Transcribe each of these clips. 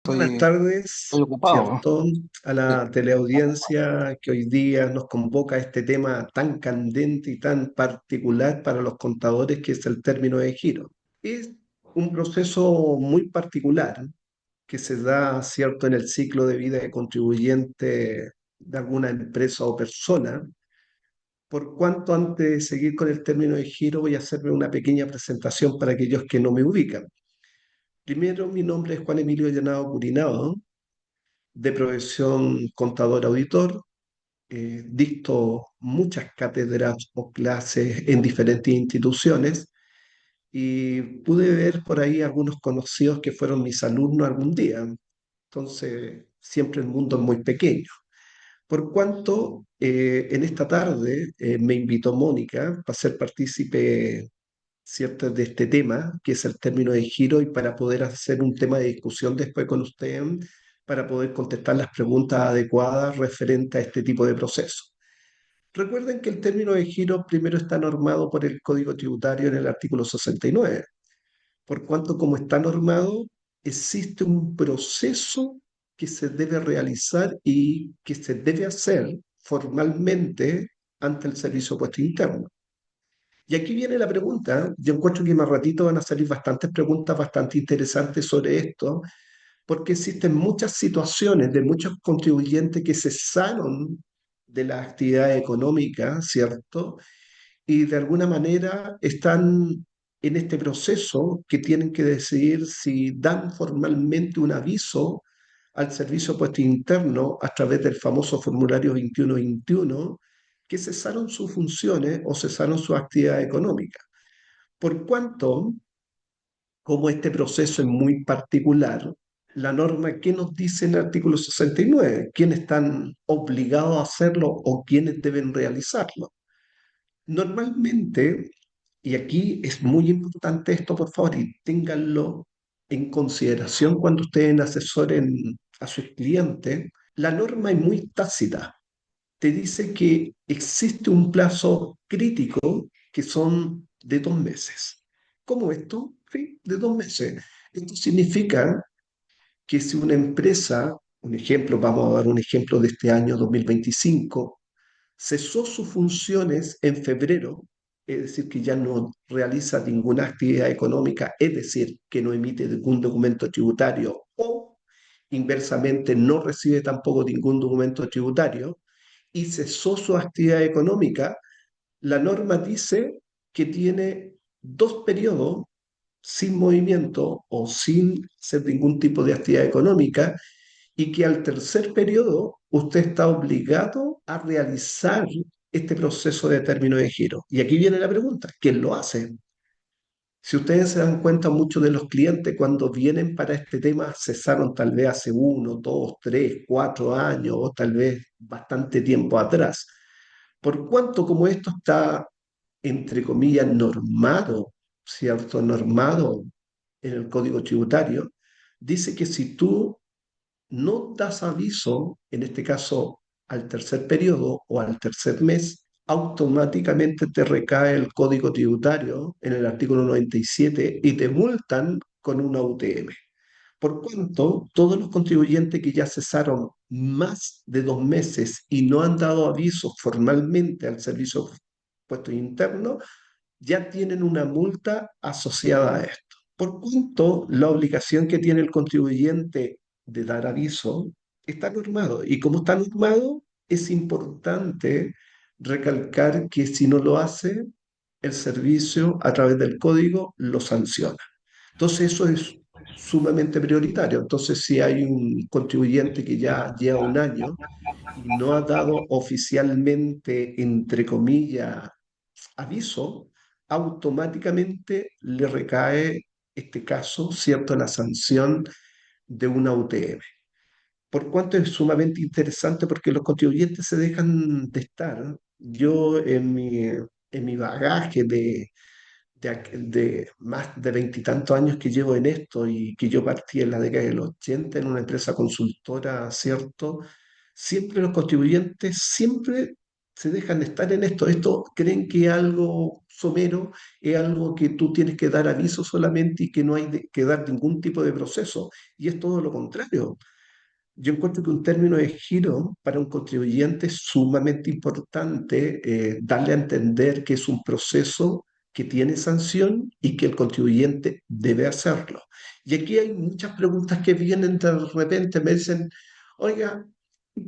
Buenas Estoy, estoy tardes, ocupado. ¿cierto? A Sí. la teleaudiencia que hoy día nos convoca a este tema tan candente y tan particular para los contadores, que es el término de giro. Es un proceso muy particular que se da, ¿cierto?, en el ciclo de vida de contribuyente de alguna empresa o persona. Por cuanto, antes de seguir con el término de giro, voy a hacerme una pequeña presentación para aquellos que no me ubican. Primero, mi nombre es Juan Emilio Llanado Curinado, de profesión contador auditor. Dicto muchas cátedras o clases en diferentes instituciones y pude ver por ahí algunos conocidos que fueron mis alumnos algún día. Entonces, siempre el mundo es muy pequeño. Por cuanto en esta tarde me invitó Mónica para ser partícipe, ¿cierto?, de este tema, que es el término de giro, y para poder hacer un tema de discusión después con usted, para poder contestar las preguntas adecuadas referente a este tipo de proceso. Recuerden que el término de giro primero está normado por el Código Tributario en el artículo 69, por cuanto, como está normado, existe un proceso que se debe realizar y que se debe hacer formalmente ante el Servicio de Puesto Interno. Y aquí viene la pregunta. Yo encuentro que más ratito van a salir bastantes preguntas bastante interesantes sobre esto, porque existen muchas situaciones de muchos contribuyentes que cesaron de la actividad económica, ¿cierto? Y de alguna manera están en este proceso que tienen que decidir si dan formalmente un aviso al Servicio de Puesto Interno a través del famoso formulario 2121, que cesaron sus funciones o cesaron su actividad económica. Por cuanto, como este proceso es muy particular, la norma, ¿qué nos dice en el artículo 69? ¿Quiénes están obligados a hacerlo o quiénes deben realizarlo? Normalmente, y aquí es muy importante esto, por favor, y ténganlo en consideración cuando ustedes asesoren a sus clientes, la norma es muy tácita. Te dice que existe un plazo crítico que son de 2 meses. ¿Cómo esto? Sí, de 2 meses. Esto significa que si una empresa, un ejemplo, vamos a dar un ejemplo de este año 2025, cesó sus funciones en febrero, es decir, que ya no realiza ninguna actividad económica, es decir, que no emite ningún documento tributario, o inversamente no recibe tampoco ningún documento tributario y cesó su actividad económica, la norma dice que tiene 2 periodos sin movimiento o sin hacer ningún tipo de actividad económica, y que al tercer periodo usted está obligado a realizar este proceso de término de giro. Y aquí viene la pregunta: ¿quién lo hace? Si ustedes se dan cuenta, muchos de los clientes, cuando vienen para este tema, cesaron tal vez hace 1, 2, 3, 4 años, o tal vez bastante tiempo atrás. Por cuanto, como esto está, entre comillas, normado, ¿cierto? Normado en el Código Tributario, dice que si tú no das aviso, en este caso al tercer periodo o al tercer mes, automáticamente te recae el código tributario en el artículo 97 y te multan con una UTM. Por cuanto, todos los contribuyentes que ya cesaron más de 2 meses y no han dado aviso formalmente al Servicio de Puestos Internos, ya tienen una multa asociada a esto. Por cuanto, la obligación que tiene el contribuyente de dar aviso está normado. Y como está normado, es importante recalcar que si no lo hace, el servicio, a través del código, lo sanciona. Entonces, eso es sumamente prioritario. Entonces, si hay un contribuyente que ya lleva un año y no ha dado oficialmente, entre comillas, aviso, automáticamente le recae este caso, ¿cierto?, la sanción de una UTM. Por cuanto es sumamente interesante, porque los contribuyentes se dejan de estar. Yo, en mi bagaje de más de veintitantos años que llevo en esto, y que yo partí en la década de los 80 en una empresa consultora, ¿cierto? Siempre los contribuyentes, siempre se dejan de estar en esto. Esto creen que es algo somero, es algo que tú tienes que dar aviso solamente y que no hay que dar ningún tipo de proceso. Y es todo lo contrario. Yo encuentro que un término de giro para un contribuyente es sumamente importante, darle a entender que es un proceso que tiene sanción y que el contribuyente debe hacerlo. Y aquí hay muchas preguntas que vienen de repente, me dicen, oiga,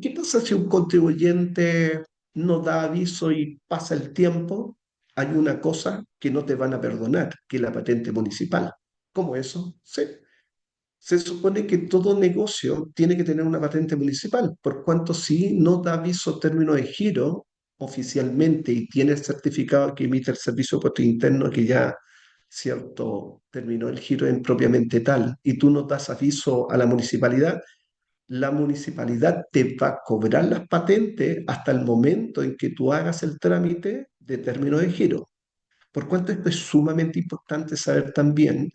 ¿qué pasa si un contribuyente no da aviso y pasa el tiempo? Hay una cosa que no te van a perdonar, que es la patente municipal. ¿Cómo eso? Sí. Se supone que todo negocio tiene que tener una patente municipal, por cuanto si no da aviso término de giro oficialmente y tiene el certificado que emite el Servicio de Puerto Interno que ya, cierto, terminó el giro en propiamente tal, y tú no das aviso a la municipalidad te va a cobrar las patentes hasta el momento en que tú hagas el trámite de término de giro. Por cuanto esto es sumamente importante saber también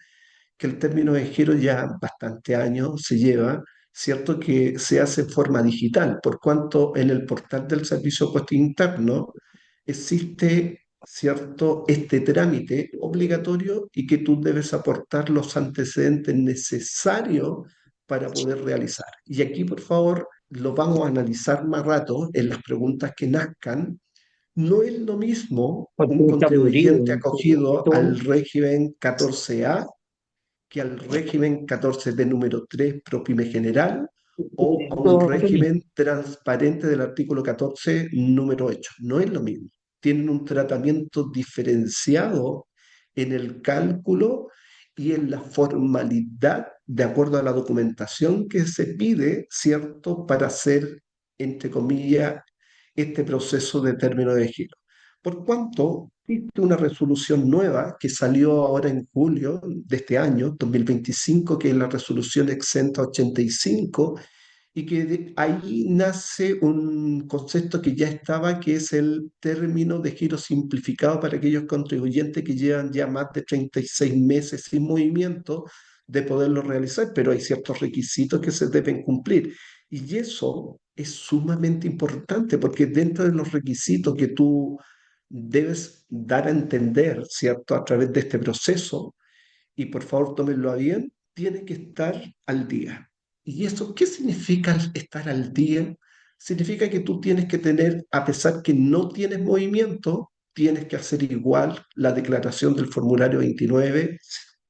que el término de giro ya bastante años se lleva, cierto que se hace en forma digital, por cuanto en el portal del Servicio Puesto Interno existe, cierto, este trámite obligatorio y que tú debes aportar los antecedentes necesarios para poder realizar. Y aquí, por favor, lo vamos a analizar más rato en las preguntas que nazcan. No es lo mismo Porque un está aburrido. contribuyente acogido al Esto, régimen 14A que al régimen 14 número 3 ProPyme General o a un esto, Antonio, régimen transparente del artículo 14 número 8. No es lo mismo. Tienen un tratamiento diferenciado en el cálculo y en la formalidad de acuerdo a la documentación que se pide, ¿cierto?, para hacer, entre comillas, este proceso de término de giro. Por cuanto existe una resolución nueva que salió ahora en julio de este año, 2025, que es la resolución exenta 85, y que ahí nace un concepto que ya estaba, que es el término de giro simplificado para aquellos contribuyentes que llevan ya más de 36 meses sin movimiento de poderlo realizar, pero hay ciertos requisitos que se deben cumplir. Y eso es sumamente importante porque dentro de los requisitos que tú debes dar a entender, ¿cierto?, a través de este proceso, y por favor tómenlo a bien, tiene que estar al día. ¿Y eso qué significa estar al día? Significa que tú tienes que tener, a pesar que no tienes movimiento, tienes que hacer igual la declaración del formulario 29,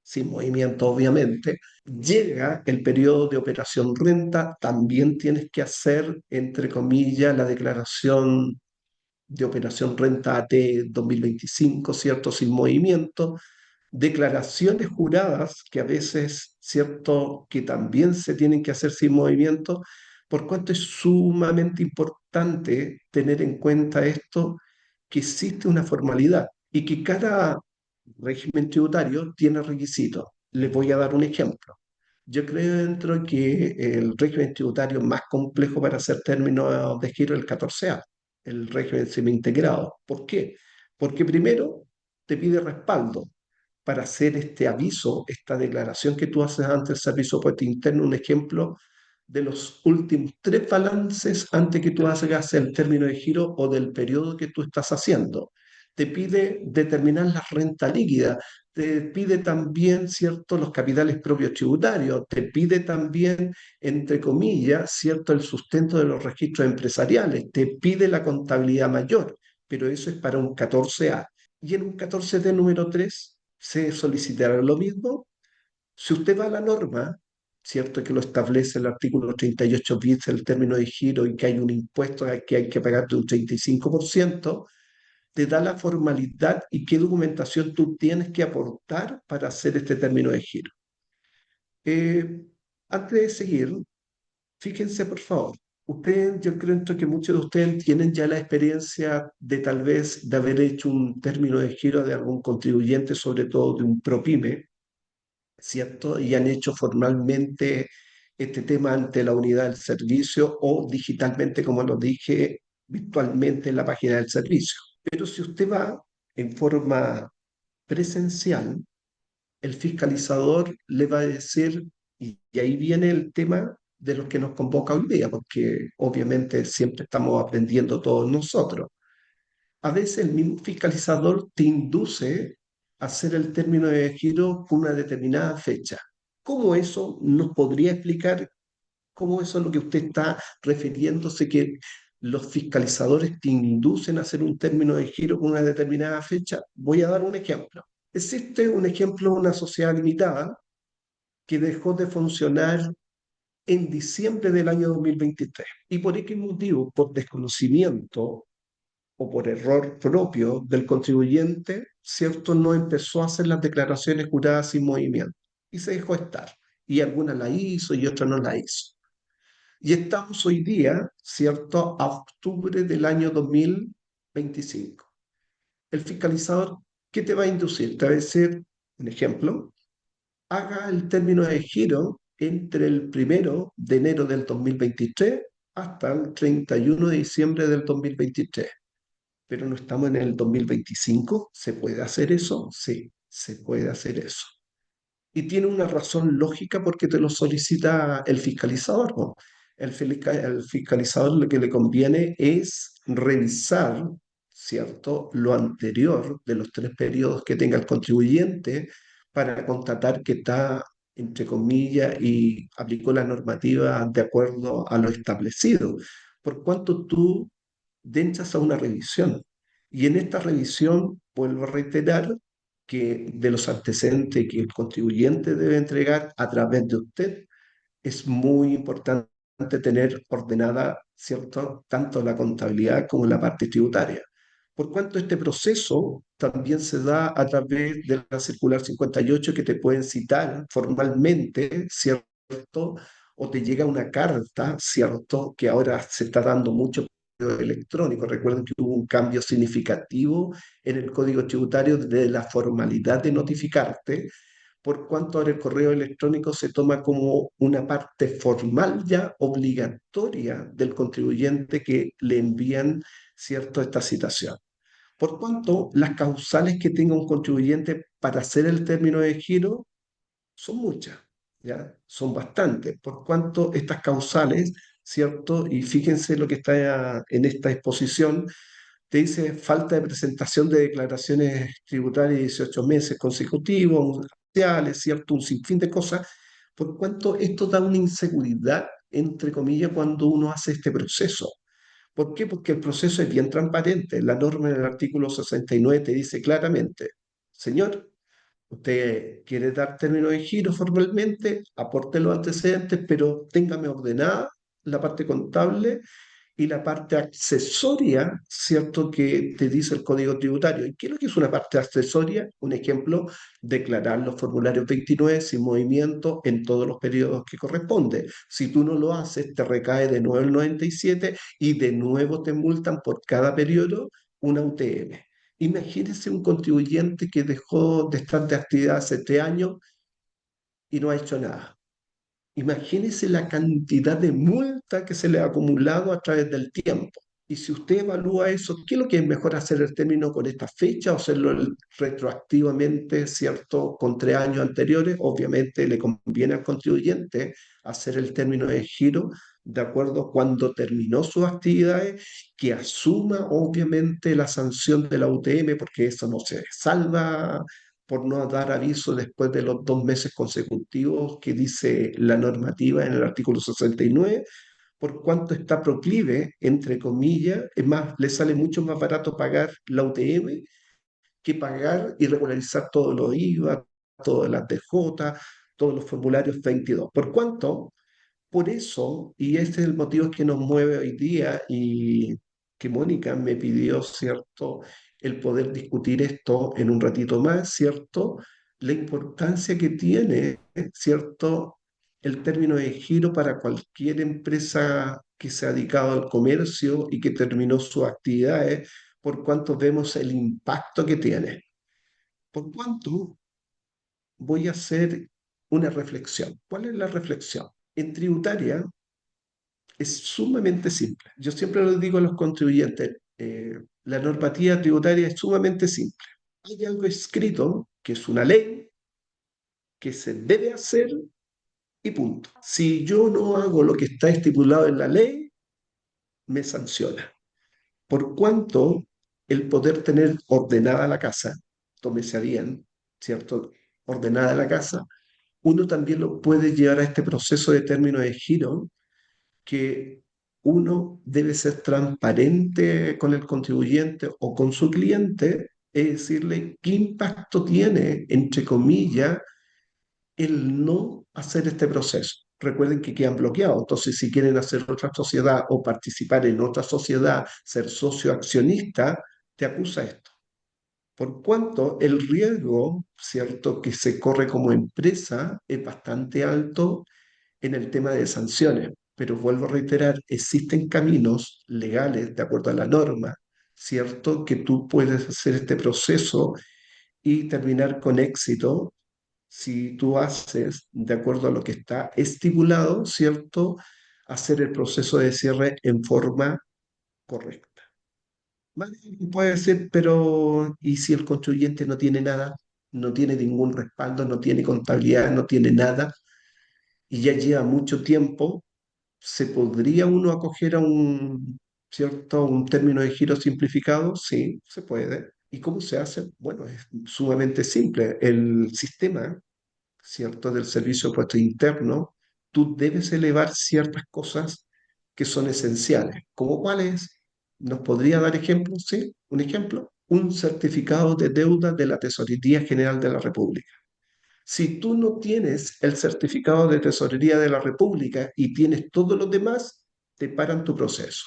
sin movimiento obviamente. Llega el periodo de operación renta, también tienes que hacer, entre comillas, la declaración de operación renta AT 2025, ¿cierto? Sin movimiento, declaraciones juradas que a veces, cierto, que también se tienen que hacer sin movimiento, por cuanto es sumamente importante tener en cuenta esto, que existe una formalidad y que cada régimen tributario tiene requisitos. Les voy a dar un ejemplo. Yo creo dentro que el régimen tributario más complejo para hacer términos de giro es el 14A, el régimen semi-integrado. ¿Por qué? Porque primero te pide respaldo para hacer este aviso, esta declaración que tú haces ante el Servicio de Puerto Interno, un ejemplo de los últimos tres balances antes que tú hagas el término de giro o del periodo que tú estás haciendo. Te pide determinar la renta líquida, te pide también, ¿cierto?, los capitales propios tributarios, te pide también, entre comillas, ¿cierto?, el sustento de los registros empresariales, te pide la contabilidad mayor, pero eso es para un 14A. Y en un 14D número 3 se solicitará lo mismo. Si usted va a la norma, cierto que lo establece el artículo 38 bis, el término de giro, y que hay un impuesto que hay que pagar de un 35%, te da la formalidad y qué documentación tú tienes que aportar para hacer este término de giro. Eh, Antes de seguir, fíjense por favor, ustedes, yo creo que muchos de ustedes tienen ya la experiencia de tal vez de haber hecho un término de giro de algún contribuyente, sobre todo de un ProPyme, ¿cierto? Y han hecho formalmente este tema ante la unidad del servicio o digitalmente, como lo dije, virtualmente en la página del servicio. Pero si usted va en forma presencial, el fiscalizador le va a decir, y ahí viene el tema de los que nos convoca hoy día, porque obviamente siempre estamos aprendiendo todos nosotros. A veces el mismo fiscalizador te induce a hacer el término de giro con una determinada fecha. ¿Cómo eso nos podría explicar cómo eso es lo que usted está refiriéndose, que los fiscalizadores te inducen a hacer un término de giro con una determinada fecha? Voy a dar un ejemplo. Existe un ejemplo de una sociedad limitada que dejó de funcionar en diciembre del año 2023. ¿Y por qué motivo? Por desconocimiento o por error propio del contribuyente, ¿cierto? No empezó a hacer las declaraciones juradas sin movimiento y se dejó estar. Y algunas la hizo y otras no la hizo. Y estamos hoy día, ¿cierto?, a octubre del año 2025. El fiscalizador, ¿qué te va a inducir? Te va a decir, un ejemplo, haga el término de giro entre el 1 de enero del 2023 hasta el 31 de diciembre del 2023. Pero no estamos en el 2025. ¿Se puede hacer eso? Sí, se puede hacer eso. Y tiene una razón lógica porque te lo solicita el fiscalizador, ¿no? El fiscalizador lo que le conviene es revisar, ¿cierto?, lo anterior de los 3 periodos que tenga el contribuyente para constatar que está, entre comillas, y aplicó la normativa de acuerdo a lo establecido. Por cuanto tú dentras a una revisión. Y en esta revisión, vuelvo a reiterar, que de los antecedentes que el contribuyente debe entregar a través de usted, es muy importante tener ordenada, ¿cierto?, tanto la contabilidad como la parte tributaria. Por cuanto este proceso también se da a través de la circular 58 que te pueden citar formalmente, ¿cierto? O te llega una carta, ¿cierto? Que ahora se está dando mucho electrónico. Recuerden que hubo un cambio significativo en el código tributario de la formalidad de notificarte, por cuanto ahora el correo electrónico se toma como una parte formal ya obligatoria del contribuyente que le envían, cierto, esta citación. Por cuanto las causales que tenga un contribuyente para hacer el término de giro son muchas, ¿ya? Son bastantes, por cuanto estas causales, ¿cierto? Y fíjense lo que está en esta exposición, te dice falta de presentación de declaraciones tributarias 18 meses consecutivos, sociales, ¿cierto? Un sinfín de cosas, por cuanto esto da una inseguridad, entre comillas, cuando uno hace este proceso. ¿Por qué? Porque el proceso es bien transparente. La norma en el artículo 69 te dice claramente, señor, usted quiere dar término de giro formalmente, aporte los antecedentes, pero téngame ordenada la parte contable y la parte accesoria, ¿cierto?, que te dice el Código Tributario. ¿Y qué es lo que es una parte accesoria? Un ejemplo, declarar los formularios 29 sin movimiento en todos los periodos que corresponde. Si tú no lo haces, te recae de nuevo el 97 y de nuevo te multan por cada periodo una UTM. Imagínese un contribuyente que dejó de estar de actividad hace 3 años y no ha hecho nada. Imagínese la cantidad de multa que se le ha acumulado a través del tiempo. Y si usted evalúa eso, ¿qué es lo que es mejor hacer el término con esta fecha o hacerlo retroactivamente, ¿cierto?, con 3 años anteriores? Obviamente le conviene al contribuyente hacer el término de giro de acuerdo a cuando terminó sus actividades, que asuma obviamente la sanción de la UTM, porque eso no se salva por no dar aviso después de los 2 meses consecutivos que dice la normativa en el artículo 69, por cuanto está proclive, entre comillas, es más, le sale mucho más barato pagar la UTM que pagar y regularizar todos los IVA, todas las DJ, todos los formularios 22. Por cuanto por eso, y este es el motivo que nos mueve hoy día y que Mónica me pidió, ¿cierto?, el poder discutir esto en un ratito más, ¿cierto? La importancia que tiene, ¿cierto?, el término de giro para cualquier empresa que se ha dedicado al comercio y que terminó sus actividades, por cuanto vemos el impacto que tiene. Por cuanto voy a hacer una reflexión. ¿Cuál es la reflexión? En tributaria, es sumamente simple. Yo siempre lo digo a los contribuyentes, la normativa tributaria es sumamente simple. Hay algo escrito que es una ley que se debe hacer y punto. Si yo no hago lo que está estipulado en la ley, me sanciona. Por cuanto el poder tener ordenada la casa, tómese a bien, ¿cierto? Ordenada la casa, uno también lo puede llevar a este proceso de término de giro, que uno debe ser transparente con el contribuyente o con su cliente, es decirle qué impacto tiene, entre comillas, el no hacer este proceso. Recuerden que quedan bloqueados, entonces si quieren hacer otra sociedad o participar en otra sociedad, ser socio accionista, te acusa esto. Por cuanto el riesgo, ¿cierto?, que se corre como empresa es bastante alto en el tema de sanciones. Pero vuelvo a reiterar, existen caminos legales de acuerdo a la norma, ¿cierto?, que tú puedes hacer este proceso y terminar con éxito si tú haces, de acuerdo a lo que está estipulado, ¿cierto?, hacer el proceso de cierre en forma correcta. Vale, puede ser, pero ¿y si el contribuyente no tiene nada? No tiene ningún respaldo, no tiene contabilidad, no tiene nada y ya lleva mucho tiempo. ¿Se podría uno acoger a un, cierto, un término de giro simplificado? Sí, se puede. ¿Y cómo se hace? Bueno, es sumamente simple. El sistema, ¿cierto?, del servicio de puesto interno, tú debes elevar ciertas cosas que son esenciales. ¿Como cuáles? ¿Nos podría dar ejemplos? Sí, un ejemplo. Un certificado de deuda de la Tesorería General de la República. Si tú no tienes el certificado de tesorería de la República y tienes todos los demás, te paran tu proceso.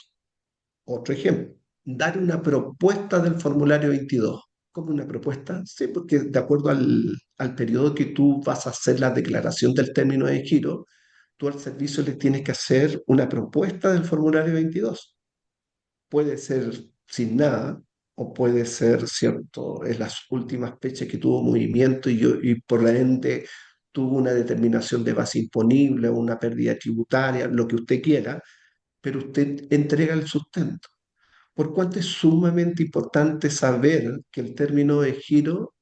Otro ejemplo, dar una propuesta del formulario 22. ¿Cómo una propuesta? Sí, porque de acuerdo al periodo que tú vas a hacer la declaración del término de giro, tú al servicio le tienes que hacer una propuesta del formulario 22. Puede ser sin nada o puede ser, cierto, en las últimas fechas que tuvo movimiento y por la ende tuvo una determinación de base imponible o una pérdida tributaria, lo que usted quiera, pero usted entrega el sustento. Por cuanto es sumamente importante saber que el término de giro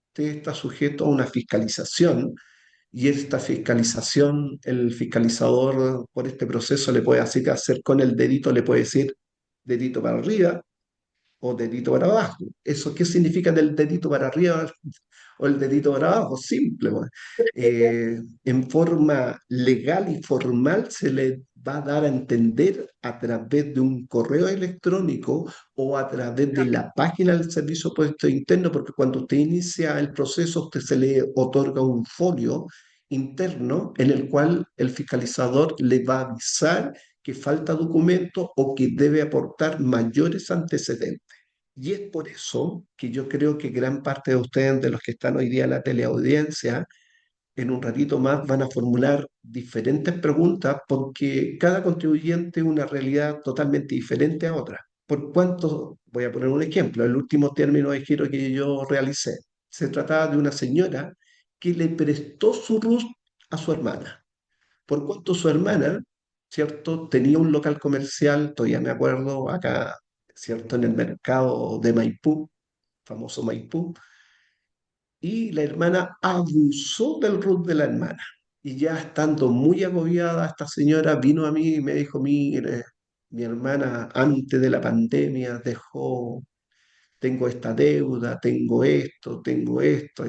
usted está sujeto a una fiscalización y esta fiscalización, el fiscalizador por este proceso le puede hacer con el dedito, le puede decir dedito para arriba o dedito para abajo. ¿Eso qué significa del dedito para arriba o el dedito para abajo? Simple, pues. En forma legal y formal se le va a dar a entender a través de un correo electrónico o a través de la página del Servicio de Puesto Interno, porque cuando usted inicia el proceso, a usted se le otorga un folio interno en el cual el fiscalizador le va a avisar que falta documento o que debe aportar mayores antecedentes. Y es por eso que yo creo que gran parte de ustedes, de los que están hoy día en la teleaudiencia, en un ratito más van a formular diferentes preguntas porque cada contribuyente es una realidad totalmente diferente a otra. Por cuanto, voy a poner un ejemplo, el último término de giro que yo realicé, se trataba de una señora que le prestó su RUT a su hermana. Por cuanto su hermana, ¿cierto?, tenía un local comercial, todavía me acuerdo, acá, ¿cierto?, en el mercado de Maipú, famoso Maipú, y la hermana abusó del RUT de la hermana. Y ya estando muy agobiada, esta señora vino a mí y me dijo, mire, mi hermana antes de la pandemia dejó, tengo esta deuda, tengo esto,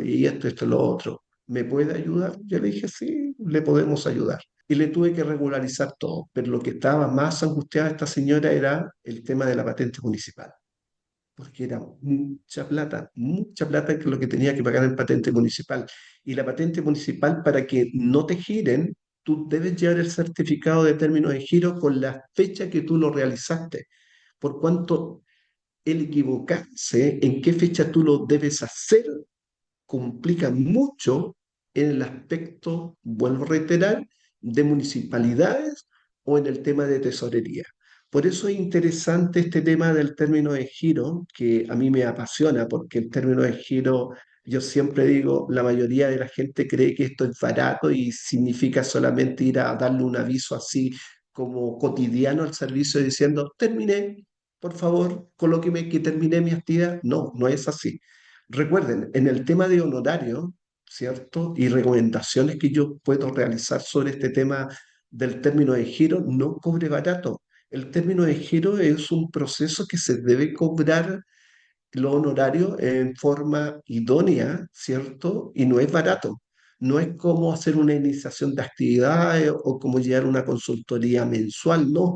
y esto, lo otro. ¿Me puede ayudar? Yo le dije, sí, le podemos ayudar. Y le tuve que regularizar todo, pero lo que estaba más angustiada esta señora era el tema de la patente municipal porque era mucha plata que lo que tenía que pagar en patente municipal. Y la patente municipal, para que no te giren, tú debes llevar el certificado de término de giro con la fecha que tú lo realizaste. Por cuanto el equivocarse en qué fecha tú lo debes hacer complica mucho en el aspecto, vuelvo a reiterar, de municipalidades o en el tema de tesorería. Por eso es interesante este tema del término de giro, que a mí me apasiona, porque el término de giro, yo siempre digo, la mayoría de la gente cree que esto es barato y significa solamente ir a darle un aviso así como cotidiano al servicio diciendo, terminé, por favor, colóqueme que terminé mi actividad. No, no es así. Recuerden, en el tema de honorario, ¿cierto? Y recomendaciones que yo puedo realizar sobre este tema del término de giro, no cobre barato. El término de giro es un proceso que se debe cobrar los honorarios en forma idónea, ¿cierto? Y no es barato. No es como hacer una iniciación de actividades o como llevar una consultoría mensual, no,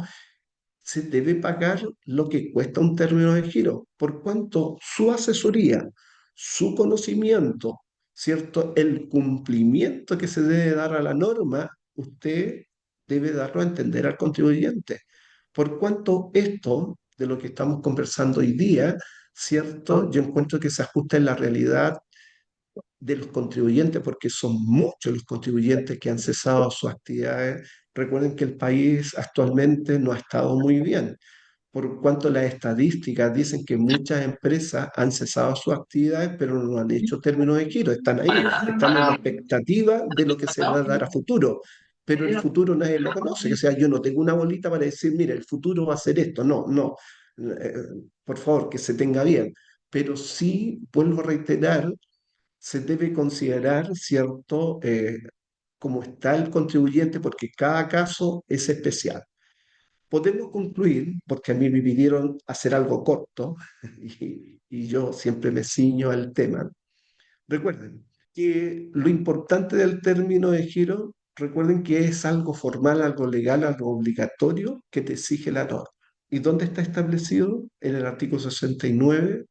se debe pagar lo que cuesta un término de giro, por cuanto su asesoría, su conocimiento, ¿cierto? El cumplimiento que se debe dar a la norma, usted debe darlo a entender al contribuyente. Por cuanto esto, de lo que estamos conversando hoy día, ¿cierto? Yo encuentro que se ajusta en la realidad de los contribuyentes, porque son muchos los contribuyentes que han cesado sus actividades. Recuerden que el país actualmente no ha estado muy bien, por cuanto las estadísticas dicen que muchas empresas han cesado sus actividades, pero no han hecho términos de giro, están ahí, están en expectativa de lo que se va a dar a futuro. Pero el futuro nadie lo conoce, o sea, yo no tengo una bolita para decir, mira, el futuro va a ser esto, no, no. Eh, por favor, que se tenga bien. Pero sí, vuelvo a reiterar, se debe considerar, ¿cierto?, cómo está el contribuyente, porque cada caso es especial. Podemos concluir, porque a mí me pidieron hacer algo corto y yo siempre me ciño al tema. Recuerden que lo importante del término de giro, recuerden que es algo formal, algo legal, algo obligatorio que te exige la norma. ¿Y dónde está establecido? En el artículo 69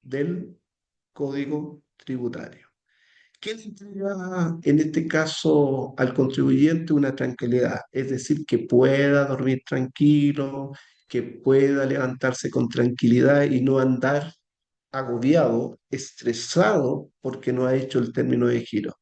del Código Tributario. ¿Qué le entrega en este caso al contribuyente? Una tranquilidad, es decir, que pueda dormir tranquilo, que pueda levantarse con tranquilidad y no andar agobiado, estresado porque no ha hecho el término de giro.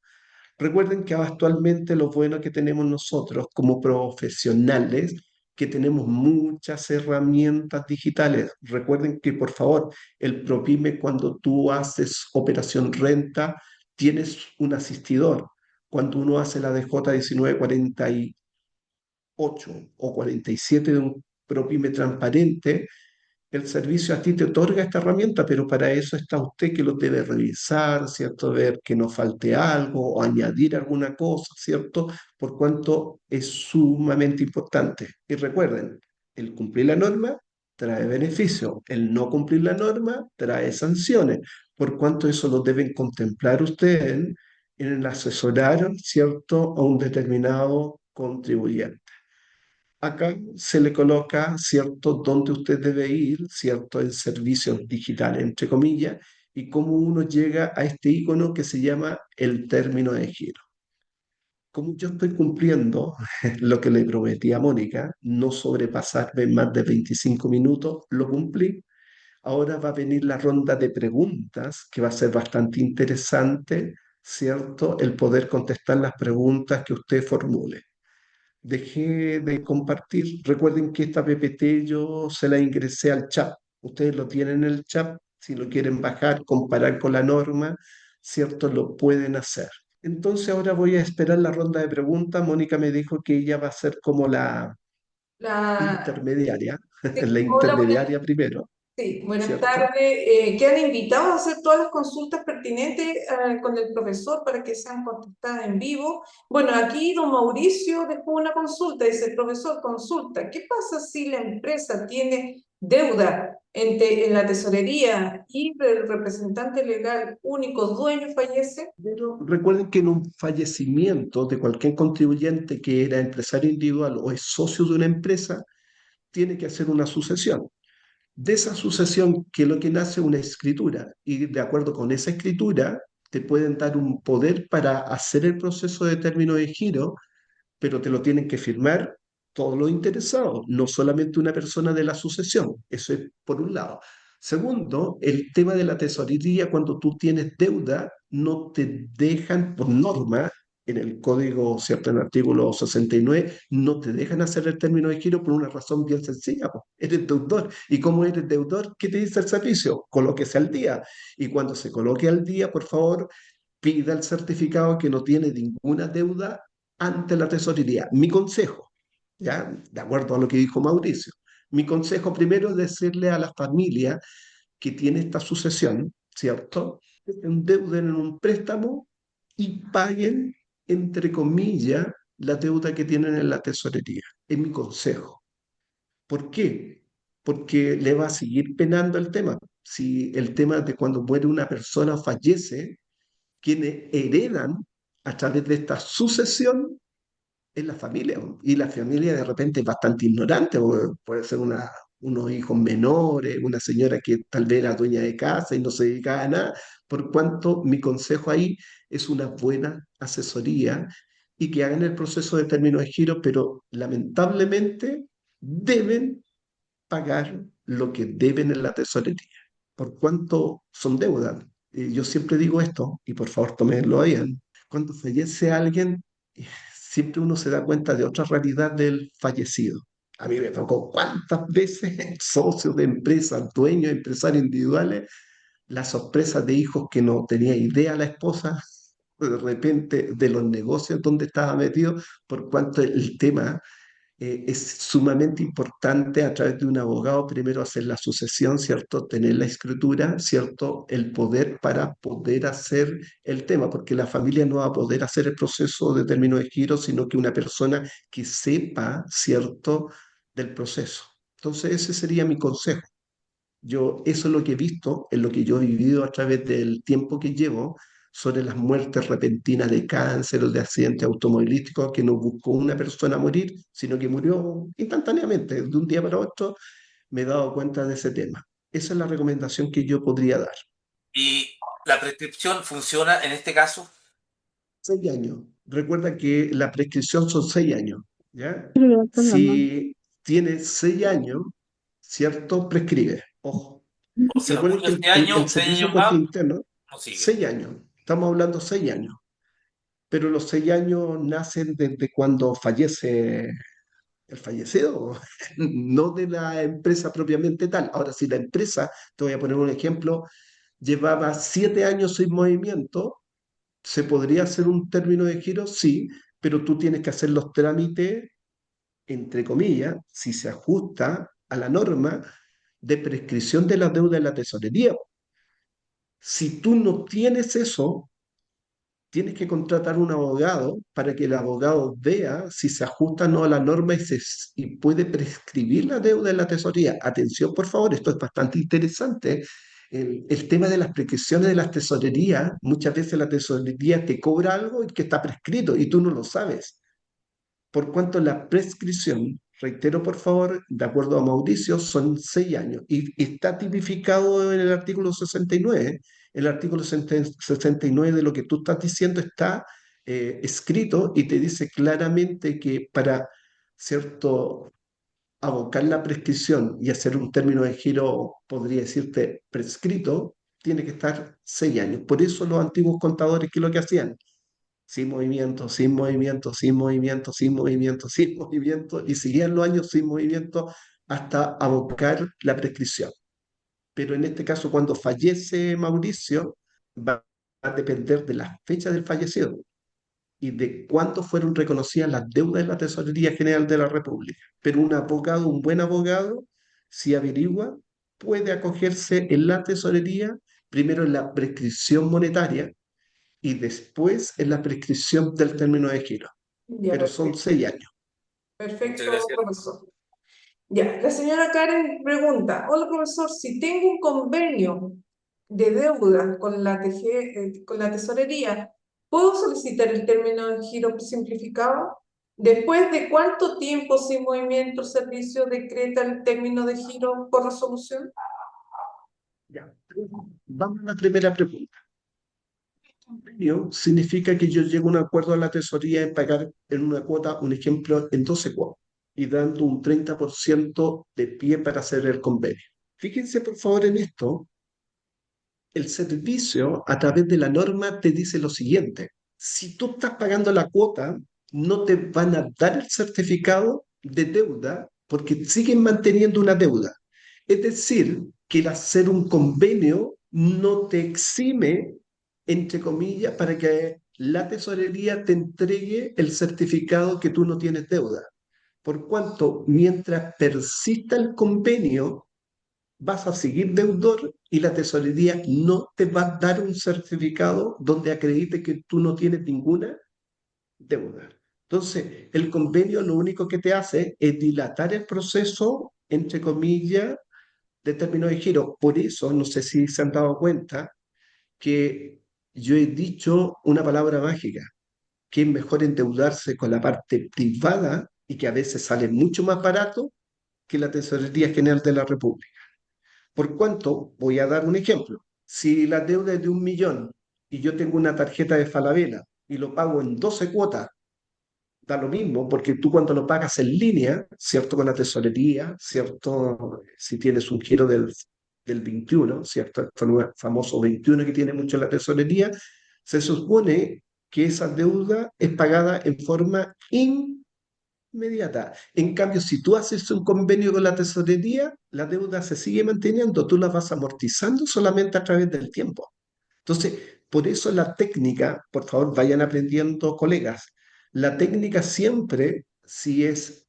Recuerden que actualmente lo bueno que tenemos nosotros como profesionales, que tenemos muchas herramientas digitales. Recuerden que, por favor, el ProPyme, cuando tú haces operación renta, tienes un asistidor. Cuando uno hace la DJ 1948 o 47 de un ProPyme transparente, el servicio a ti te otorga esta herramienta, pero para eso está usted que lo debe revisar, ¿cierto? Ver que no falte algo o añadir alguna cosa, ¿cierto? Por cuanto es sumamente importante. Y recuerden, el cumplir la norma trae beneficio, el no cumplir la norma trae sanciones, por cuanto eso lo deben contemplar ustedes en el asesorar, ¿cierto? A un determinado contribuyente. Acá se le coloca, ¿cierto?, dónde usted debe ir, ¿cierto?, en servicios digitales, entre comillas, y cómo uno llega a este icono que se llama el término de giro. Como yo estoy cumpliendo lo que le prometí a Mónica, no sobrepasarme más de 25 minutos, lo cumplí. Ahora va a venir la ronda de preguntas, que va a ser bastante interesante, ¿cierto?, el poder contestar las preguntas que usted formule. Dejé de compartir. Recuerden que esta PPT yo se la ingresé al chat. Ustedes lo tienen en el chat. Si lo quieren bajar, comparar con la norma, ¿cierto? Lo pueden hacer. Entonces ahora voy a esperar la ronda de preguntas. Mónica me dijo que ella va a ser como la La... intermediaria, la sí, hola, buenas, intermediaria primero, sí, buenas ¿cierto? tardes. Quedan invitados a hacer todas las consultas pertinentes con el profesor para que sean contestadas en vivo. Bueno, aquí don Mauricio dejó una consulta, dice, profesor, consulta, ¿qué pasa si la empresa tiene deuda en la tesorería y el representante legal único dueño fallece? Pero recuerden que en un fallecimiento de cualquier contribuyente que era empresario individual o es socio de una empresa, tiene que hacer una sucesión. De esa sucesión, que es lo que nace una escritura, y de acuerdo con esa escritura, te pueden dar un poder para hacer el proceso de término de giro, pero te lo tienen que firmar todos los interesados, no solamente una persona de la sucesión. Eso es por un lado. Segundo, el tema de la tesorería, cuando tú tienes deuda, no te dejan, por norma, en el código, ¿cierto? En el artículo 69, no te dejan hacer el término de giro por una razón bien sencilla, po. Eres deudor. ¿Y cómo eres deudor? ¿Qué te dice el servicio? Colóquese al día. Y cuando se coloque al día, por favor, pida el certificado que no tiene ninguna deuda ante la tesorería. Mi consejo, ¿ya? De acuerdo a lo que dijo Mauricio, mi consejo primero es decirle a la familia que tiene esta sucesión, ¿cierto? Que se endeuden en un préstamo y paguen, entre comillas, la deuda que tienen en la tesorería. Es mi consejo. ¿Por qué? Porque le va a seguir penando el tema. si el tema de cuando muere una persona o fallece, quienes heredan a través de esta sucesión es la familia, ¿no? Y la familia de repente es bastante ignorante, o puede ser unos hijos menores, una señora que tal vez era dueña de casa y no se dedicaba a nada, por cuanto mi consejo ahí es una buena asesoría y que hagan el proceso de término de giro, pero lamentablemente deben pagar lo que deben en la tesorería, por cuanto son deudas. Yo siempre digo esto, y por favor tómenlo bien, cuando fallece alguien, siempre uno se da cuenta de otra realidad del fallecido. A mí me tocó cuántas veces socios de empresas, dueños, empresarios individuales, la sorpresa de hijos que no tenía idea la esposa, de repente de los negocios donde estaba metido, por cuanto el tema es sumamente importante a través de un abogado primero hacer la sucesión, ¿cierto? Tener la escritura, ¿cierto? El poder para poder hacer el tema, porque la familia no va a poder hacer el proceso de término de giro, sino que una persona que sepa, ¿cierto? Del proceso. Entonces, ese sería mi consejo. Yo, eso es lo que he visto, es lo que yo he vivido a través del tiempo que llevo sobre las muertes repentinas de cáncer o de accidentes automovilísticos que no buscó una persona morir, sino que murió instantáneamente, de un día para otro. Me he dado cuenta de ese tema. Esa es la recomendación que yo podría dar. ¿Y la prescripción funciona en este caso? 6 años. Recuerda que la prescripción son 6 años, ¿ya? Escribe el programa. Si tiene 6 años, ¿cierto? Prescribe. Ojo. O sea, Recuerden que ocurre el seis servicio años puente más, interno, no sigue. 6 años. Estamos hablando 6 años. Pero los 6 años nacen desde cuando fallece el fallecido, no de la empresa propiamente tal. Ahora, si la empresa, te voy a poner un ejemplo, llevaba 7 años sin movimiento, ¿se podría hacer un término de giro? Sí, pero tú tienes que hacer los trámites, entre comillas, si se ajusta a la norma de prescripción de la deuda de la tesorería. Si tú no tienes eso, tienes que contratar un abogado para que el abogado vea si se ajusta o no a la norma y puede prescribir la deuda en la tesorería. Atención, por favor, esto es bastante interesante. El tema de las prescripciones de las tesorerías, muchas veces la tesorería te cobra algo que está prescrito y tú no lo sabes. Por cuanto la prescripción, reitero por favor, de acuerdo a Mauricio, son 6 años y está tipificado en el artículo 69. El artículo 69 de lo que tú estás diciendo está escrito y te dice claramente que para, cierto, abocar la prescripción y hacer un término de giro, podría decirte, prescrito, tiene que estar 6 años. Por eso los antiguos contadores, ¿qué es lo que hacían? Sin movimiento, sin movimiento, sin movimiento, sin movimiento, sin movimiento, y seguían los años sin movimiento hasta abocar la prescripción. Pero en este caso, cuando fallece Mauricio, va a depender de la fecha del fallecido y de cuándo fueron reconocidas las deudas de la Tesorería General de la República. Pero un abogado, un buen abogado, si averigua, puede acogerse en la tesorería, primero en la prescripción monetaria, y después en la prescripción del término de giro, Ya, pero son perfecto. 6 años. Muchas Perfecto, gracias. profesor. Ya, la señora Karen pregunta, hola profesor, si tengo un convenio de deuda con la con la tesorería, ¿puedo solicitar el término de giro simplificado? ¿Después de cuánto tiempo sin movimiento el servicio decreta el término de giro por resolución? Ya. Vamos a la primera pregunta. Convenio significa que yo llego a un acuerdo a la tesorería en pagar en una cuota, un ejemplo, en 12 cuotas y dando un 30% de pie para hacer el convenio. Fíjense por favor en esto, el servicio a través de la norma te dice lo siguiente: si tú estás pagando la cuota, no te van a dar el certificado de deuda porque siguen manteniendo una deuda. Es decir, que el hacer un convenio no te exime, entre comillas, para que la tesorería te entregue el certificado que tú no tienes deuda. Por cuanto, mientras persista el convenio, vas a seguir deudor y la tesorería no te va a dar un certificado donde acredite que tú no tienes ninguna deuda. Entonces, el convenio lo único que te hace es dilatar el proceso, entre comillas, de términos de giro. Por eso, no sé si se han dado cuenta que yo he dicho una palabra mágica, que es mejor endeudarse con la parte privada y que a veces sale mucho más barato que la Tesorería General de la República. Por cuanto, voy a dar un ejemplo, si la deuda es de 1 millón y yo tengo una tarjeta de Falabella y lo pago en 12 cuotas, da lo mismo, porque tú cuando lo pagas en línea, ¿cierto? Con la tesorería, ¿cierto? Si tienes un giro del 21, ¿cierto? El famoso 21 que tiene mucho la tesorería, se supone que esa deuda es pagada en forma inmediata. En cambio, si tú haces un convenio con la tesorería, la deuda se sigue manteniendo, tú la vas amortizando solamente a través del tiempo. Entonces, por eso la técnica, por favor, vayan aprendiendo, colegas, la técnica siempre, si es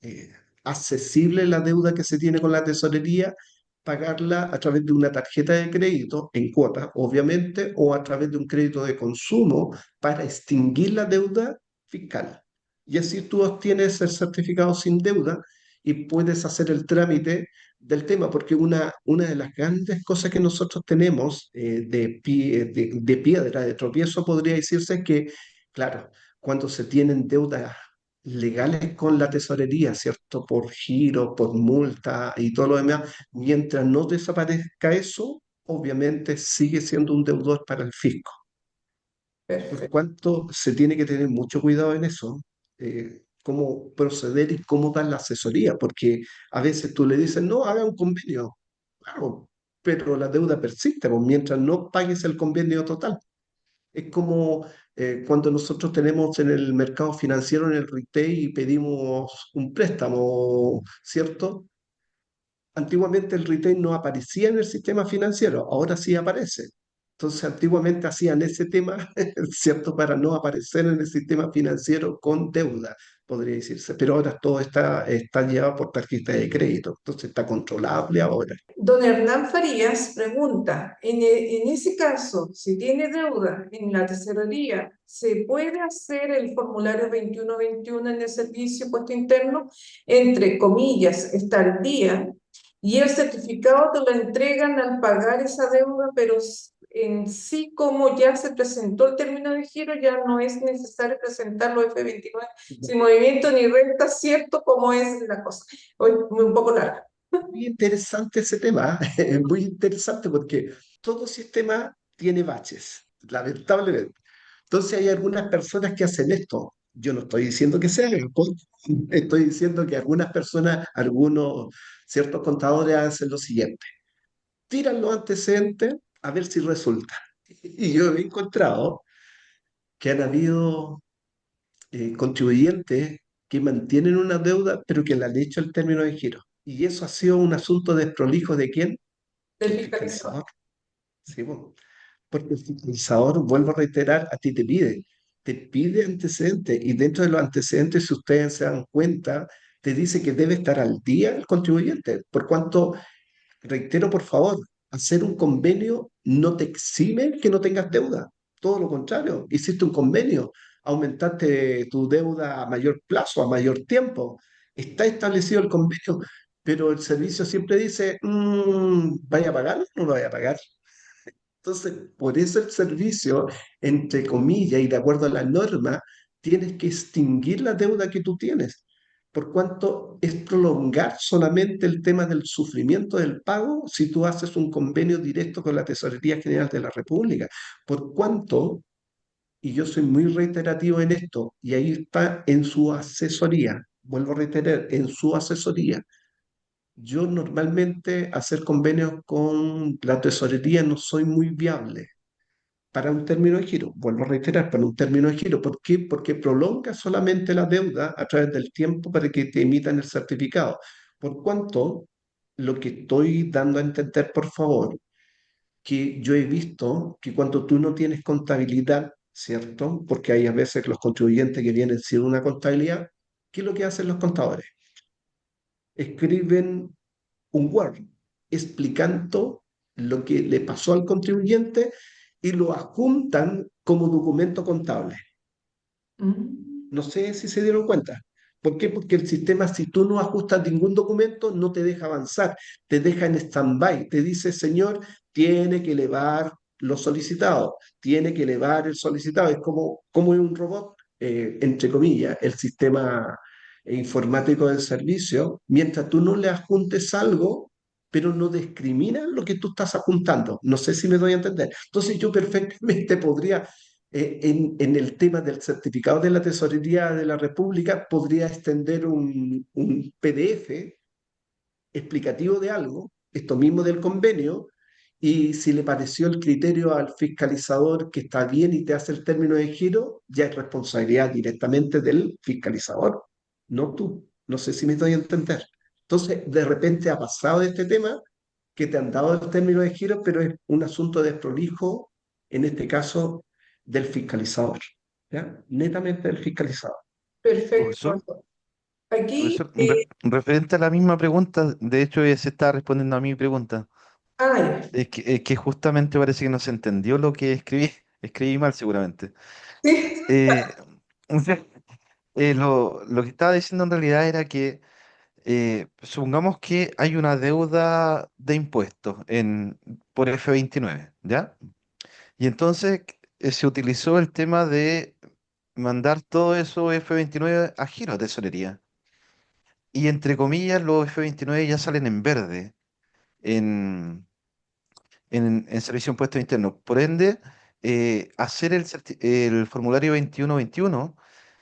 eh, accesible la deuda que se tiene con la tesorería, pagarla a través de una tarjeta de crédito en cuotas, obviamente, o a través de un crédito de consumo para extinguir la deuda fiscal. Y así tú obtienes el certificado sin deuda y puedes hacer el trámite del tema, porque una de las grandes cosas que nosotros tenemos de piedra, de tropiezo, podría decirse, es que, claro, cuando se tienen deudas legales con la tesorería, ¿cierto? Por giro, por multa y todo lo demás, mientras no desaparezca eso, obviamente sigue siendo un deudor para el fisco. Por Perfecto. cuanto se tiene que tener mucho cuidado en eso, cómo proceder y cómo dar la asesoría, porque a veces tú le dices, no, haga un convenio, claro, pero la deuda persiste, pues, mientras no pagues el convenio total. Es como cuando nosotros tenemos en el mercado financiero, en el retail, y pedimos un préstamo, ¿cierto? Antiguamente el retail no aparecía en el sistema financiero, ahora sí aparece. Entonces, antiguamente hacían ese tema, ¿cierto? Para no aparecer en el sistema financiero con deuda, podría decirse. Pero ahora todo está llevado por tarjeta de crédito. Entonces, está controlable ahora. Don Hernán Farías pregunta, en ese caso, si tiene deuda en la tesorería, ¿se puede hacer el formulario 2121 en el servicio puesto interno? Entre comillas, está al día y el certificado te lo entregan al pagar esa deuda, pero en sí, como ya se presentó el término de giro, ya no es necesario presentarlo F29 sin movimiento ni renta, ¿cierto? ¿Cómo es la cosa? Hoy, un poco larga. Muy interesante ese tema, es muy interesante porque todo sistema tiene baches, lamentablemente. Entonces hay algunas personas que hacen esto. Yo no estoy diciendo que se haga, estoy diciendo que algunas personas, algunos ciertos contadores hacen lo siguiente: tiran los antecedentes a ver si resulta. Y yo he encontrado que han habido contribuyentes que mantienen una deuda, pero que le han hecho el término de giro. Y eso ha sido un asunto desprolijo de quién? Del Del fiscalizador. fiscalizador. Sí, po. Porque el fiscalizador, vuelvo a reiterar, a ti te pide antecedentes y dentro de los antecedentes, si ustedes se dan cuenta, te dice que debe estar al día el contribuyente. Por cuanto, reitero, por favor, hacer un convenio no te exime que no tengas deuda. Todo lo contrario, hiciste un convenio, aumentaste tu deuda a mayor plazo, a mayor tiempo. Está establecido el convenio, pero el servicio siempre dice, ¿vaya a pagar o no lo vaya a pagar? Entonces, por eso el servicio, entre comillas, y de acuerdo a la norma, tienes que extinguir la deuda que tú tienes. Por cuanto es prolongar solamente el tema del sufrimiento del pago si tú haces un convenio directo con la Tesorería General de la República. Por cuanto, y yo soy muy reiterativo en esto, y ahí está en su asesoría, vuelvo a reiterar, en su asesoría. Yo normalmente hacer convenios con la tesorería no soy muy viable para un término de giro. Vuelvo a reiterar, para un término de giro. ¿Por qué? Porque prolonga solamente la deuda a través del tiempo para que te emitan el certificado. Por cuanto, lo que estoy dando a entender, por favor, que yo he visto que cuando tú no tienes contabilidad, ¿cierto? Porque hay a veces los contribuyentes que vienen sin una contabilidad, ¿qué es lo que hacen los contadores? Escriben un Word explicando lo que le pasó al contribuyente y lo adjuntan como documento contable. Mm. No sé si se dieron cuenta. ¿Por qué? Porque el sistema, si tú no ajustas ningún documento, no te deja avanzar, te deja en stand-by, te dice, señor, tiene que elevar lo solicitado, tiene que elevar el solicitado. Es como un robot, entre comillas, el sistema informático del servicio, mientras tú no le adjuntes algo, pero no discrimina lo que tú estás apuntando. No sé si me doy a entender. Entonces yo perfectamente podría en el tema del certificado de la Tesorería de la República, podría extender un PDF explicativo de algo, esto mismo del convenio, y si le pareció el criterio al fiscalizador que está bien y te hace el término de giro, ya es responsabilidad directamente del fiscalizador, no tú. No sé si me doy a entender. Entonces, de repente ha pasado este tema que te han dado el término de giro, pero es un asunto desprolijo, en este caso, del fiscalizador, ¿ya? Netamente del fiscalizador. Perfecto. Profesor, Aquí, profesor, referente a la misma pregunta, de hecho ella se está respondiendo a mi pregunta. ya. Es que justamente parece que no se entendió lo que escribí. Escribí mal seguramente. Sí. Eh, o sea, lo que estaba diciendo en realidad era que supongamos que hay una deuda de impuestos por F29, ¿ya? Y entonces se utilizó el tema de mandar todo eso F29 a giro a tesorería. Y entre comillas, los F29 ya salen en verde en Servicio de Impuestos Internos. Por ende, hacer el formulario 2121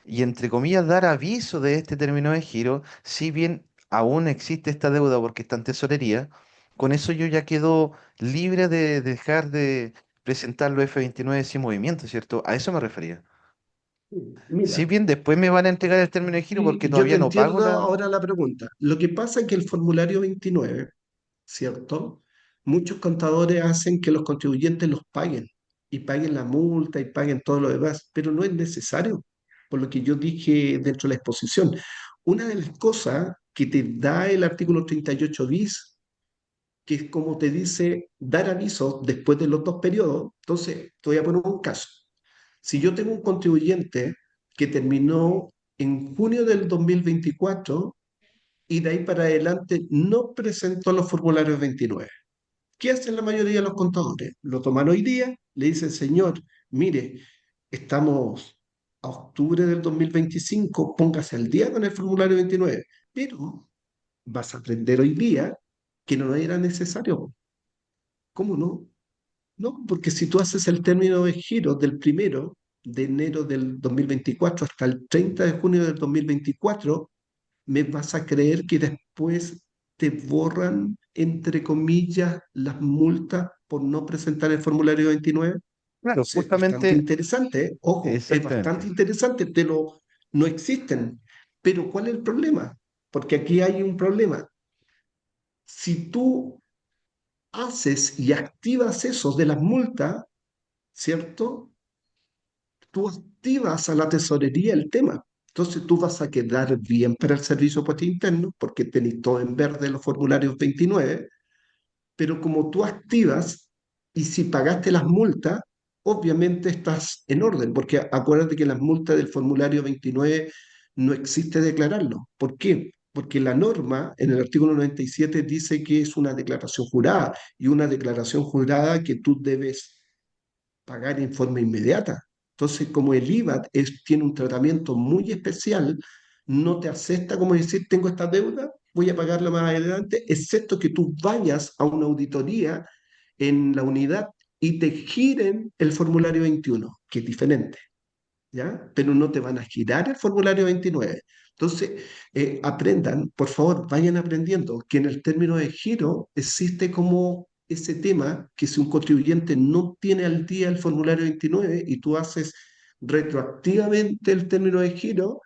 y entre comillas dar aviso de este término de giro, si bien aún existe esta deuda porque está en tesorería, con eso yo ya quedo libre de dejar de presentar los F29 sin movimiento, ¿cierto? A eso me refería. Si Mira, bien después me van a entregar el término de giro porque y yo te todavía no pago entiendo la... ahora la pregunta. Lo que pasa es que el formulario 29, ¿cierto? Muchos contadores hacen que los contribuyentes los paguen y paguen la multa y paguen todo lo demás, pero no es necesario, por lo que yo dije dentro de la exposición. Una de las cosas que te da el artículo 38 bis, que es como te dice dar aviso después de los dos periodos, entonces te voy a poner un caso. Si yo tengo un contribuyente que terminó en junio del 2024 y de ahí para adelante no presentó los formularios 29. ¿Qué hacen la mayoría de los contadores? Lo toman hoy día, le dicen, señor, mire, estamos a octubre del 2025, póngase al día con el formulario 29, pero vas a aprender hoy día que no era necesario. ¿Cómo no? No, porque si tú haces el término de giro del 1 de enero del 2024 hasta el 30 de junio del 2024, me vas a creer que después te borran, entre comillas, las multas por no presentar el formulario 29. Claro, Entonces, es bastante justamente, interesante, ¿eh? Ojo, es bastante exactamente. interesante, no existen. Pero ¿cuál es el problema? Porque aquí hay un problema. Si tú haces y activas eso de las multas, ¿cierto? Tú activas a la tesorería el tema. Entonces tú vas a quedar bien para el servicio de puesto interno porque tenés todo en verde los formularios 29, pero como tú activas y si pagaste las multas, obviamente estás en orden, porque acuérdate que las multas del formulario 29 no existe declararlo. ¿Por qué? Porque la norma en el artículo 97 dice que es una declaración jurada y una declaración jurada que tú debes pagar en forma inmediata. Entonces, como el IVA tiene un tratamiento muy especial, no te acepta como decir, tengo esta deuda, voy a pagarla más adelante, excepto que tú vayas a una auditoría en la unidad y te giren el formulario 21, que es diferente, ¿ya? Pero no te van a girar el formulario 29. Entonces, aprendan, por favor, vayan aprendiendo que en el término de giro existe como ese tema que si un contribuyente no tiene al día el formulario 29 y tú haces retroactivamente el término de giro,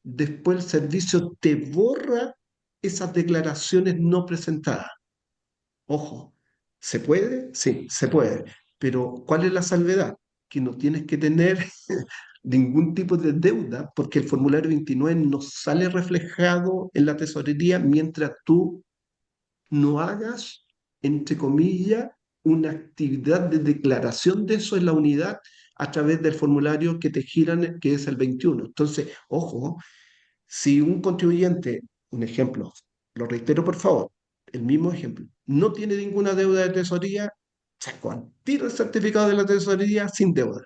después el servicio te borra esas declaraciones no presentadas. Ojo, ¿se puede? Sí, se puede. Pero ¿cuál es la salvedad? Que no tienes que tener ningún tipo de deuda porque el formulario 29 no sale reflejado en la tesorería mientras tú no hagas, entre comillas, una actividad de declaración de eso en la unidad a través del formulario que te giran, que es el 21. Entonces, ojo, Si un contribuyente, un ejemplo, lo reitero por favor, el mismo ejemplo, no tiene ninguna deuda de tesorería, saco al tiro el certificado de la tesorería sin deuda.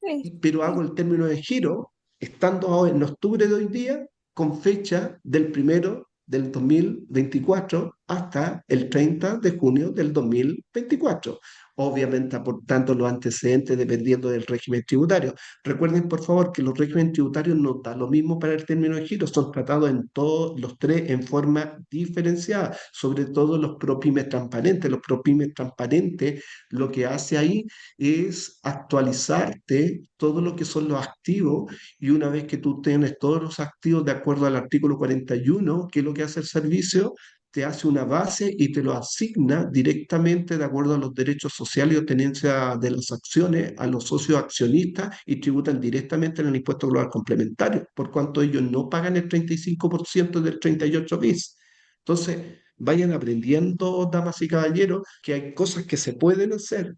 Sí, Pero hago sí. el término de giro estando en octubre de hoy día con fecha del 1 del 2024 hasta el 30 de junio del 2024. Obviamente aportando los antecedentes dependiendo del régimen tributario. Recuerden por favor que los regímenes tributarios no da lo mismo para el término de giro, son tratados en todos los tres en forma diferenciada, sobre todo los ProPymes transparentes. Los ProPymes transparentes lo que hace ahí es actualizarte todo lo que son los activos, y una vez que tú tienes todos los activos de acuerdo al artículo 41, que es lo que hace el servicio, te hace una base y te lo asigna directamente de acuerdo a los derechos sociales o tenencia de las acciones a los socios accionistas, y tributan directamente en el impuesto global complementario, por cuanto ellos no pagan el 35% del 38 bis. Entonces, vayan aprendiendo, damas y caballeros, que hay cosas que se pueden hacer,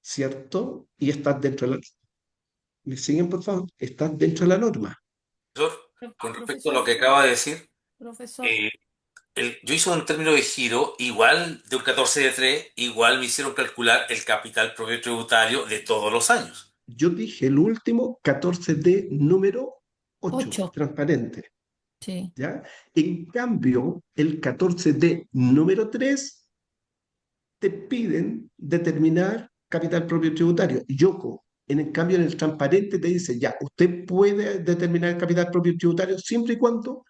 ¿cierto? Y estás dentro de la... ¿Me siguen, por favor? Estás dentro de la norma. Profesor, con respecto a lo Profesor, que acaba de decir, profesor. eh, yo hice un término de giro igual de un 14 de 3, igual me hicieron calcular el capital propio tributario de todos los años. Yo dije el último 14D número 8 8. transparente, Sí. ¿ya? En cambio, el 14D número 3 te piden determinar capital propio tributario. Yoco, en el cambio, en el transparente te dice, ya, usted puede determinar el capital propio tributario siempre y cuando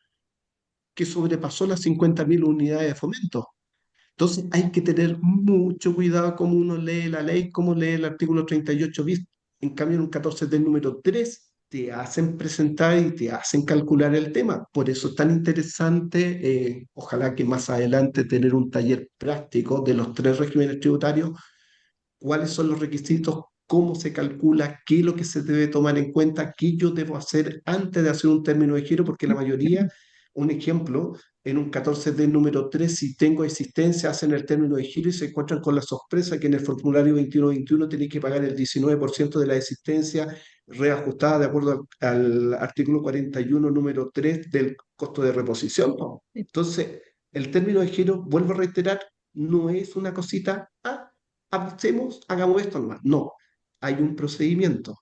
que sobrepasó las 50.000 unidades de fomento. Entonces hay que tener mucho cuidado cómo uno lee la ley, cómo lee el artículo 38 bis. En cambio, en un 14 del número 3 te hacen presentar y te hacen calcular el tema. Por eso es tan interesante, ojalá que más adelante tener un taller práctico de los tres regímenes tributarios, cuáles son los requisitos, cómo se calcula, qué es lo que se debe tomar en cuenta, qué yo debo hacer antes de hacer un término de giro, porque la mayoría, un ejemplo, en un 14 d número 3 si tengo existencia, hacen el término de giro y se encuentran con la sorpresa que en el formulario 2121 tenéis que pagar el 19% de la existencia reajustada de acuerdo al artículo 41 número 3 del costo de reposición, ¿no? Entonces, el término de giro, vuelvo a reiterar, no es una cosita, avancemos, hagamos esto nomás. No, hay un procedimiento,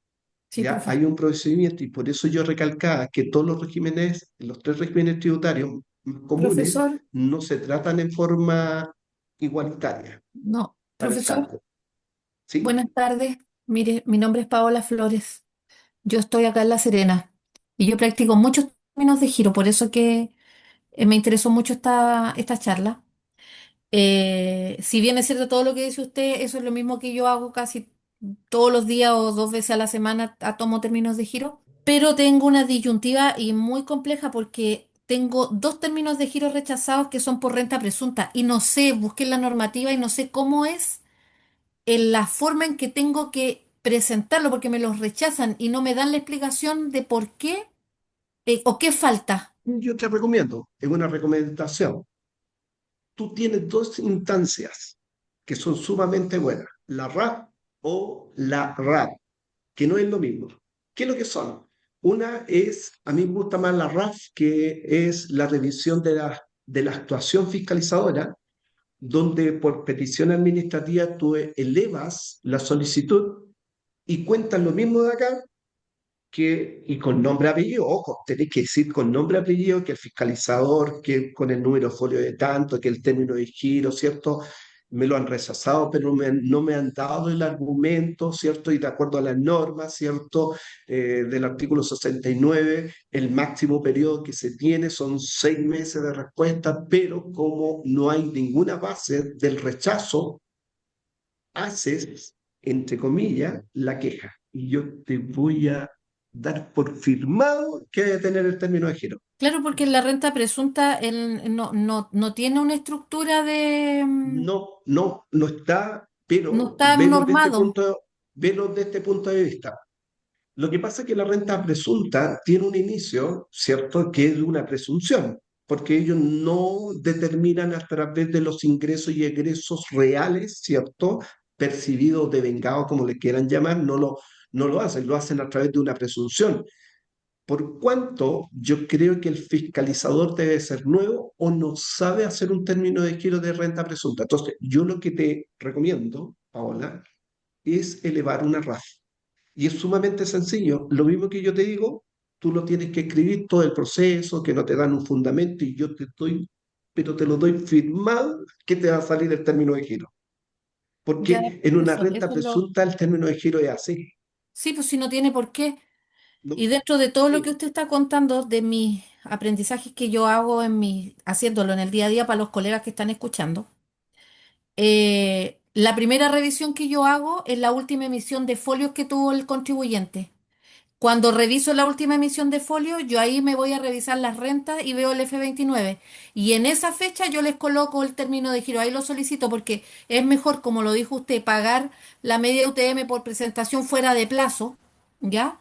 Sí, ¿ya? profesor. Hay un procedimiento, y por eso yo recalcaba que todos los regímenes, los tres regímenes tributarios comunes, Profesor, no se tratan en forma igualitaria no. para el Profesor, cálculo, ¿sí? buenas tardes. Mire, mi nombre es Paola Flores. Yo estoy acá en La Serena y yo practico muchos términos de giro, por eso que me interesó mucho esta charla. Si bien es cierto todo lo que dice usted, eso es lo mismo que yo hago casi todos los días o 2 veces a la semana, tomo términos de giro, pero tengo una disyuntiva y muy compleja porque tengo dos términos de giro rechazados que son por renta presunta y no sé, busqué la normativa y no sé cómo es en la forma en que tengo que presentarlo porque me los rechazan y no me dan la explicación de por qué o qué falta. Yo te recomiendo, es una recomendación, tú tienes dos instancias que son sumamente buenas, la RAP o la RAP, que no es lo mismo. ¿Qué es lo que son? Una es, a mí me gusta más la RAF, que es la revisión de la actuación fiscalizadora, donde por petición administrativa tú elevas la solicitud y cuentas lo mismo de acá, y con nombre apellido, ojo, tenéis que decir con nombre apellido que el fiscalizador, que con el número folio de tanto, que el término de giro, ¿cierto? Me lo han rechazado, pero no me han dado el argumento, ¿cierto? Y de acuerdo a las normas, ¿cierto? Del artículo 69, el máximo periodo que se tiene son 6 meses de respuesta, pero como no hay ninguna base del rechazo, haces, entre comillas, la queja. Y yo te voy a dar por firmado que debe tener el término de giro. Claro, porque la renta presunta no tiene una estructura de... No está, no pero está normado. velo de este punto de vista. Lo que pasa es que la renta presunta tiene un inicio, ¿cierto? Que es una presunción, porque ellos no determinan a través de los ingresos y egresos reales, ¿cierto? Percibidos, devengados, como le quieran llamar, no lo hacen, lo hacen a través de una presunción. Por cuanto yo creo que el fiscalizador debe ser nuevo o no sabe hacer un término de giro de renta presunta. Entonces, yo lo que te recomiendo, Paola, es elevar una RAF. Y es sumamente sencillo. Lo mismo que yo te digo, tú lo tienes que escribir todo el proceso, que no te dan un fundamento y yo te doy, pero te lo doy firmado que te va a salir el término de giro. Ya, Porque en una profesor, renta presunta el término de giro es así. Sí, pues si no tiene por qué. ¿No? Y dentro de todo lo que Sí. usted está contando, de mis aprendizajes que yo hago haciéndolo en el día a día para los colegas que están escuchando, la primera revisión que yo hago es la última emisión de folios que tuvo el contribuyente. Cuando reviso la última emisión de folio, yo ahí me voy a revisar las rentas y veo el F29. Y en esa fecha yo les coloco el término de giro. Ahí lo solicito porque es mejor, como lo dijo usted, pagar la media UTM por presentación fuera de plazo, ¿ya?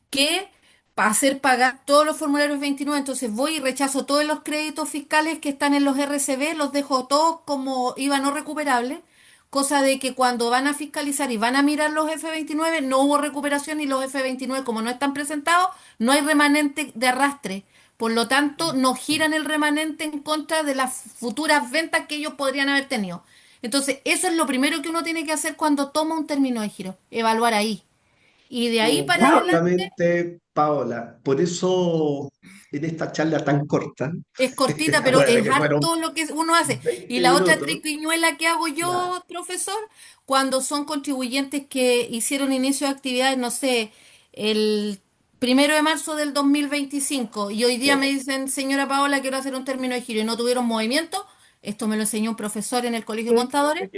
Que hacer pagar todos los formularios 29. Entonces voy y rechazo todos los créditos fiscales que están en los RCB, los dejo todos como IVA no recuperable, cosa de que cuando van a fiscalizar y van a mirar los F29 no hubo recuperación y los F29 como no están presentados, no hay remanente de arrastre. Por lo tanto, no giran el remanente en contra de las futuras ventas que ellos podrían haber tenido. Entonces, eso es lo primero que uno tiene que hacer cuando toma un término de giro, evaluar ahí. Y de ahí para adelante Exactamente, Paola. Por eso en esta charla tan corta, es cortita, pero acuérdate es que fueron harto lo que uno hace. Y 20 la otra minutos, triquiñuela que hago claro, yo, profesor, cuando son contribuyentes que hicieron inicio de actividades, no sé, el 1 de marzo del 2025 y hoy día me dicen, señora Paola, quiero hacer un término de giro y no tuvieron movimiento, esto me lo enseñó un profesor en el Colegio de Contadores,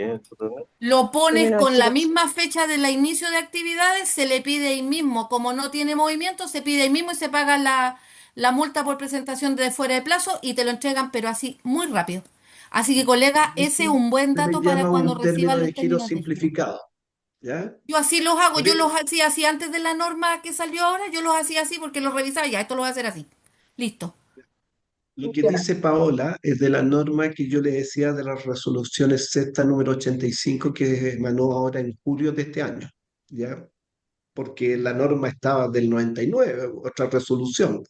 lo pones Término de con la giro. misma fecha del inicio de actividades, se le pide ahí mismo. Como no tiene movimiento, se pide ahí mismo y se paga la multa por presentación de fuera de plazo y te lo entregan, pero así muy rápido. Así que, colega, ese es eso un buen se le dato para llama cuando un término reciban de los giro términos de giro. simplificado, ¿ya? Yo así los hago, Por yo los eso, hacía así antes de la norma que salió ahora, yo los hacía así porque los revisaba ya, esto lo voy a hacer así. Listo. lo que Ya. dice Paola es de la norma que yo le decía de las resoluciones sexta número 85 que emanó ahora en julio de este año, ¿ya? Porque la norma estaba del 99, otra resolución.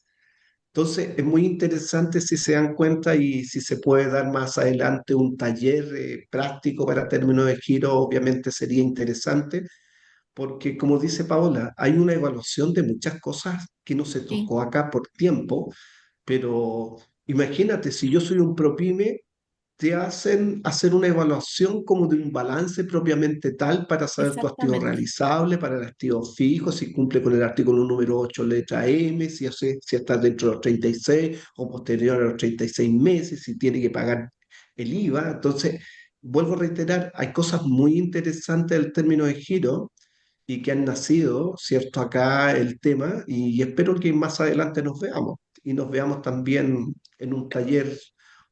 Entonces, es muy interesante si se dan cuenta y si se puede dar más adelante un taller práctico para términos de giro, obviamente sería interesante, porque como dice Paola, hay una evaluación de muchas cosas que no se Sí, tocó acá por tiempo, pero imagínate, si yo soy un ProPyme, te hacen hacer una evaluación como de un balance propiamente tal para saber tu activo exactamente. realizable, para el activo fijo, si cumple con el artículo número 8 letra M, si está dentro de los 36 o posterior a los 36 meses, si tiene que pagar el IVA. Entonces, vuelvo a reiterar, hay cosas muy interesantes del término de giro y que han nacido, ¿cierto? Acá el tema y espero que más adelante nos veamos y nos veamos también en un taller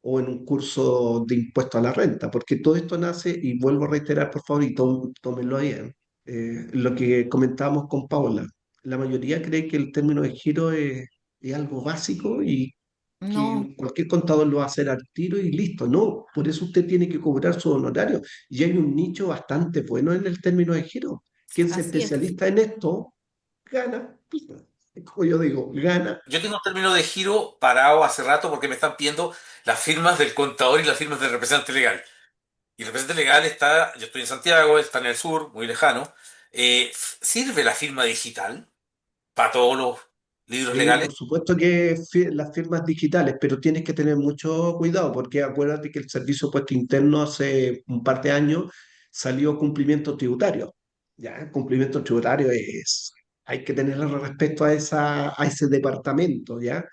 o en un curso de impuesto a la renta, porque todo esto nace, y vuelvo a reiterar, por favor, y tómenlo bien, lo que comentábamos con Paola. La mayoría cree que el término de giro es algo básico y No, que cualquier contador lo va a hacer al tiro y listo. No, por eso usted tiene que cobrar su honorario. Y hay un nicho bastante bueno en el término de giro. Quien se así es. especialista en esto, gana. Como yo digo, gana. Yo tengo un término de giro parado hace rato porque me están pidiendo las firmas del contador y las firmas del representante legal. Y el representante legal está, yo estoy en Santiago, está en el sur, muy lejano. ¿Sirve la firma digital para todos los libros legales? Por supuesto que las firmas digitales, pero tienes que tener mucho cuidado porque acuérdate que el Servicio Puesto Interno hace un par de años salió cumplimiento tributario. Ya, cumplimiento tributario hay que tener respecto a ese departamento, ¿ya?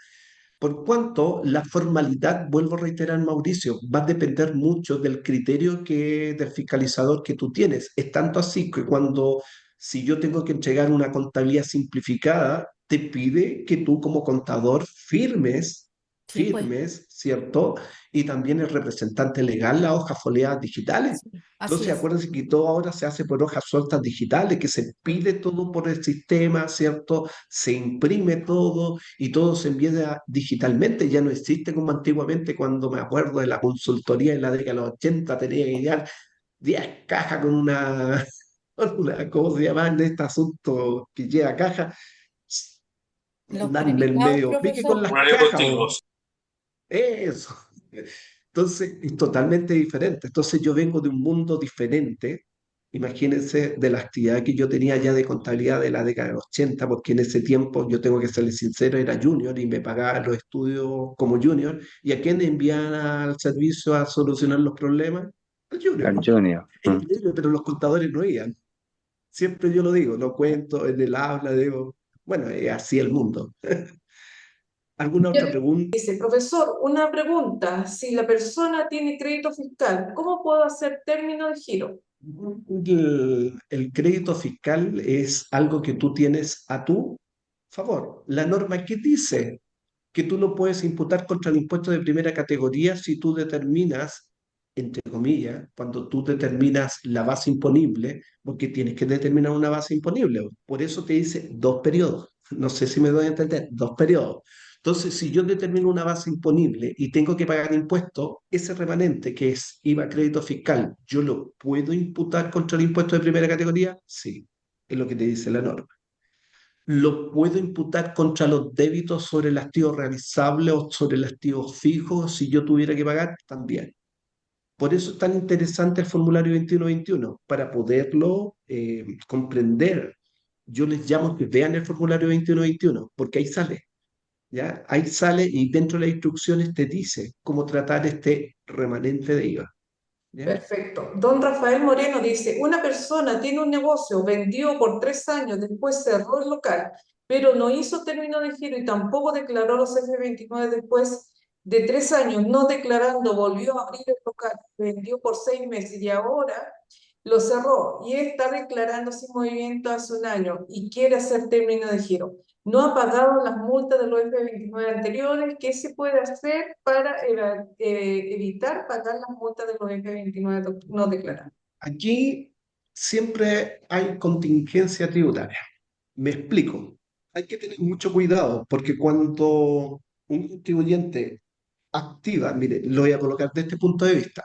Por cuanto la formalidad, vuelvo a reiterar, Mauricio, va a depender mucho del criterio del fiscalizador que tú tienes. Es tanto así que si yo tengo que entregar una contabilidad simplificada, te pide que tú como contador Sí, pues, ¿cierto? Y también el representante legal, las hojas foliadas digitales. sí, así Entonces, es. acuérdense que todo ahora se hace por hojas sueltas digitales, que se pide todo por el sistema, ¿cierto? Se imprime todo y todo se envía digitalmente. Ya no existe como antiguamente, cuando me acuerdo de la consultoría en la década de los 80, tenía que llegar 10 cajas con una, con una, ¿cómo se llama en este asunto que lleva caja? Los darme el premiados, medio pique con profesor. las Horario cajas. continuo. Eso. Entonces, es totalmente diferente. Entonces, yo vengo de un mundo diferente. Imagínense de la actividad que yo tenía ya de contabilidad de la década de los 80, porque en ese tiempo, yo tengo que serles sincero, era junior y me pagaban los estudios como junior. ¿Y a quién envían al servicio a solucionar los problemas? Al junior. Al Junior. Es increíble, pero los contadores no iban. Siempre yo lo digo, lo cuento en el habla, digo, bueno, es así el mundo. ¿Alguna otra pregunta? Dice, profesor, una pregunta. Si la persona tiene crédito fiscal, ¿cómo puedo hacer término de giro? El crédito fiscal es algo que tú tienes a tu favor. La norma que dice que tú no puedes imputar contra el impuesto de primera categoría si tú determinas, entre comillas, cuando tú determinas la base imponible, porque tienes que determinar una base imponible. Por eso te dice 2 periodos. No sé si me doy a entender, 2 periodos. Entonces, si yo determino una base imponible y tengo que pagar impuestos, ese remanente que es IVA crédito fiscal, ¿yo lo puedo imputar contra el impuesto de primera categoría? Sí, es lo que te dice la norma. ¿Lo puedo imputar contra los débitos sobre el activo realizable o sobre el activo fijo si yo tuviera que pagar? También. Por eso es tan interesante el formulario 2121, para poderlo comprender. Yo les llamo que vean el formulario 2121, porque ahí sale, ¿ya? Ahí sale y dentro de las instrucciones te dice cómo tratar este remanente de IVA, ¿ya? Perfecto. Don Rafael Moreno dice, una persona tiene un negocio, vendió por 3 años, después cerró el local, pero no hizo término de giro y tampoco declaró los F29 después de 3 años, no declarando, volvió a abrir el local, vendió por 6 meses y ahora lo cerró y está declarando sin movimiento hace un año y quiere hacer término de giro. No ha pagado las multas de los F29 anteriores. ¿Qué se puede hacer para evitar pagar las multas de los F29 no declarados? Aquí siempre hay contingencia tributaria. Me explico. Hay que tener mucho cuidado porque cuando un contribuyente activa, mire, lo voy a colocar desde este punto de vista.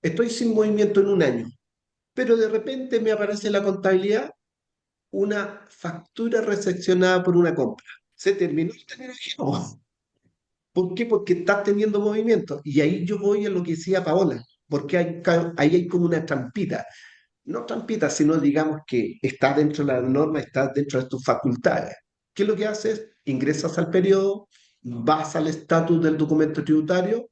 Estoy sin movimiento en un año, pero de repente me aparece en la contabilidad una factura recepcionada por una compra. Se terminó el término de giro. ¿Por qué? Porque estás teniendo movimiento. Y ahí yo voy a lo que decía Paola, porque ahí hay como una trampita. No trampita, sino digamos que está dentro de la norma, está dentro de tus facultades. ¿Qué es lo que haces? Ingresas al periodo, vas al estatus del documento tributario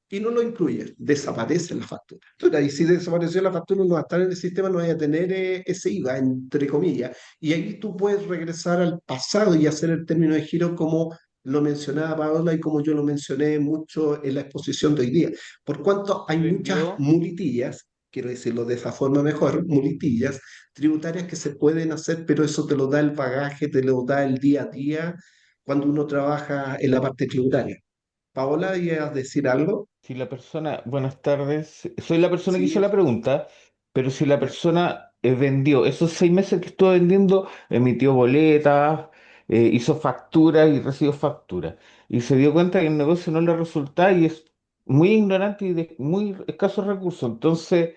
y no lo incluyes, desaparece la factura. Y si desapareció la factura, no va a estar en el sistema, no va a tener ese IVA, entre comillas. Y ahí tú puedes regresar al pasado y hacer el término de giro como lo mencionaba Paola y como yo lo mencioné mucho en la exposición de hoy día. Por cuanto hay muchas ¿Vendió? mulitillas, quiero decirlo de esa forma mejor, mulitillas tributarias que se pueden hacer, pero eso te lo da el bagaje, te lo da el día a día cuando uno trabaja en la parte tributaria. Paola, ¿ibas a decir algo? Si la persona, buenas tardes, soy la persona que hizo Sí, la pregunta, pero si la ya. persona vendió esos 6 meses que estuvo vendiendo, emitió boletas, hizo facturas y recibió facturas, y se dio cuenta que el negocio no le resultaba y es muy ignorante y de muy escasos recursos, entonces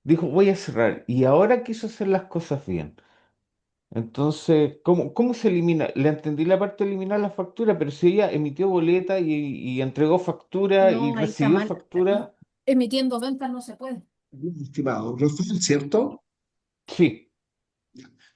dijo, voy a cerrar, y ahora quiso hacer las cosas bien. Entonces, ¿cómo se elimina? Le entendí la parte de eliminar la factura, pero si ella emitió boleta y entregó factura y No, ahí está recibió mal. factura, Emitiendo ventas no se puede. Bien, estimado Rafael, ¿cierto? sí,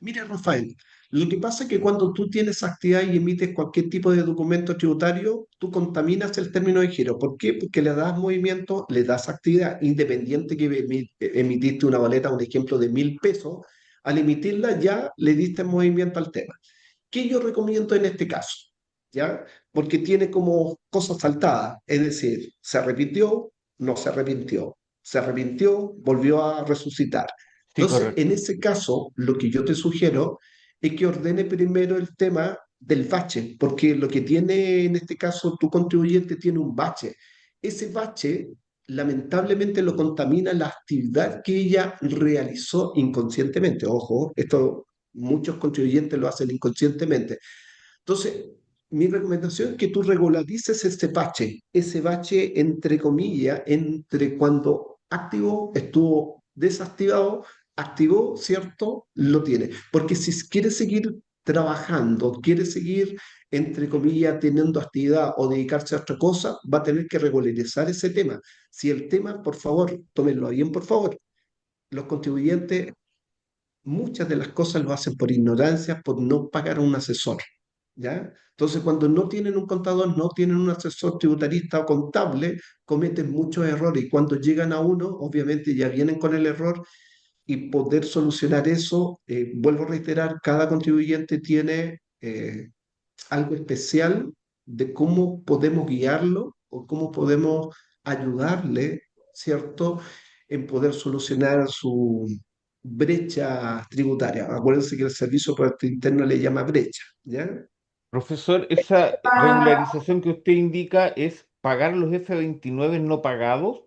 Mira, Rafael, lo que pasa es que cuando tú tienes actividad y emites cualquier tipo de documento tributario, tú contaminas el término de giro. ¿Por qué? Porque le das movimiento, le das actividad, independiente que emitiste una boleta, un ejemplo de 1.000 pesos, al emitirla ya le diste movimiento al tema. ¿Qué yo recomiendo en este caso? ¿Ya? Porque tiene como cosas saltadas, es decir, se arrepintió, no se arrepintió, volvió a resucitar. sí, Entonces, en correcto. ese caso, lo que yo te sugiero es que ordene primero el tema del bache, porque lo que tiene en este caso tu contribuyente tiene un bache. Ese bache lamentablemente lo contamina la actividad que ella realizó inconscientemente. Ojo, esto muchos contribuyentes lo hacen inconscientemente. Entonces, mi recomendación es que tú regularices ese bache entre comillas, entre cuando activó, estuvo desactivado, activó, ¿cierto? Lo tiene. Porque si quieres seguir trabajando, quiere seguir, entre comillas, teniendo actividad o dedicarse a otra cosa, va a tener que regularizar ese tema. Si el tema, por favor, tómenlo bien, por favor, los contribuyentes muchas de las cosas lo hacen por ignorancia, por no pagar a un asesor, ¿ya? Entonces, cuando no tienen un contador, no tienen un asesor tributarista o contable, cometen muchos errores y cuando llegan a uno, obviamente ya vienen con el error y poder solucionar eso, vuelvo a reiterar, cada contribuyente tiene algo especial de cómo podemos guiarlo o cómo podemos ayudarle, ¿cierto?, en poder solucionar su brecha tributaria. Acuérdense que el servicio por arte interno le llama brecha, ¿ya? Profesor, esa Ah, regularización que usted indica es pagar los F-29 no pagados.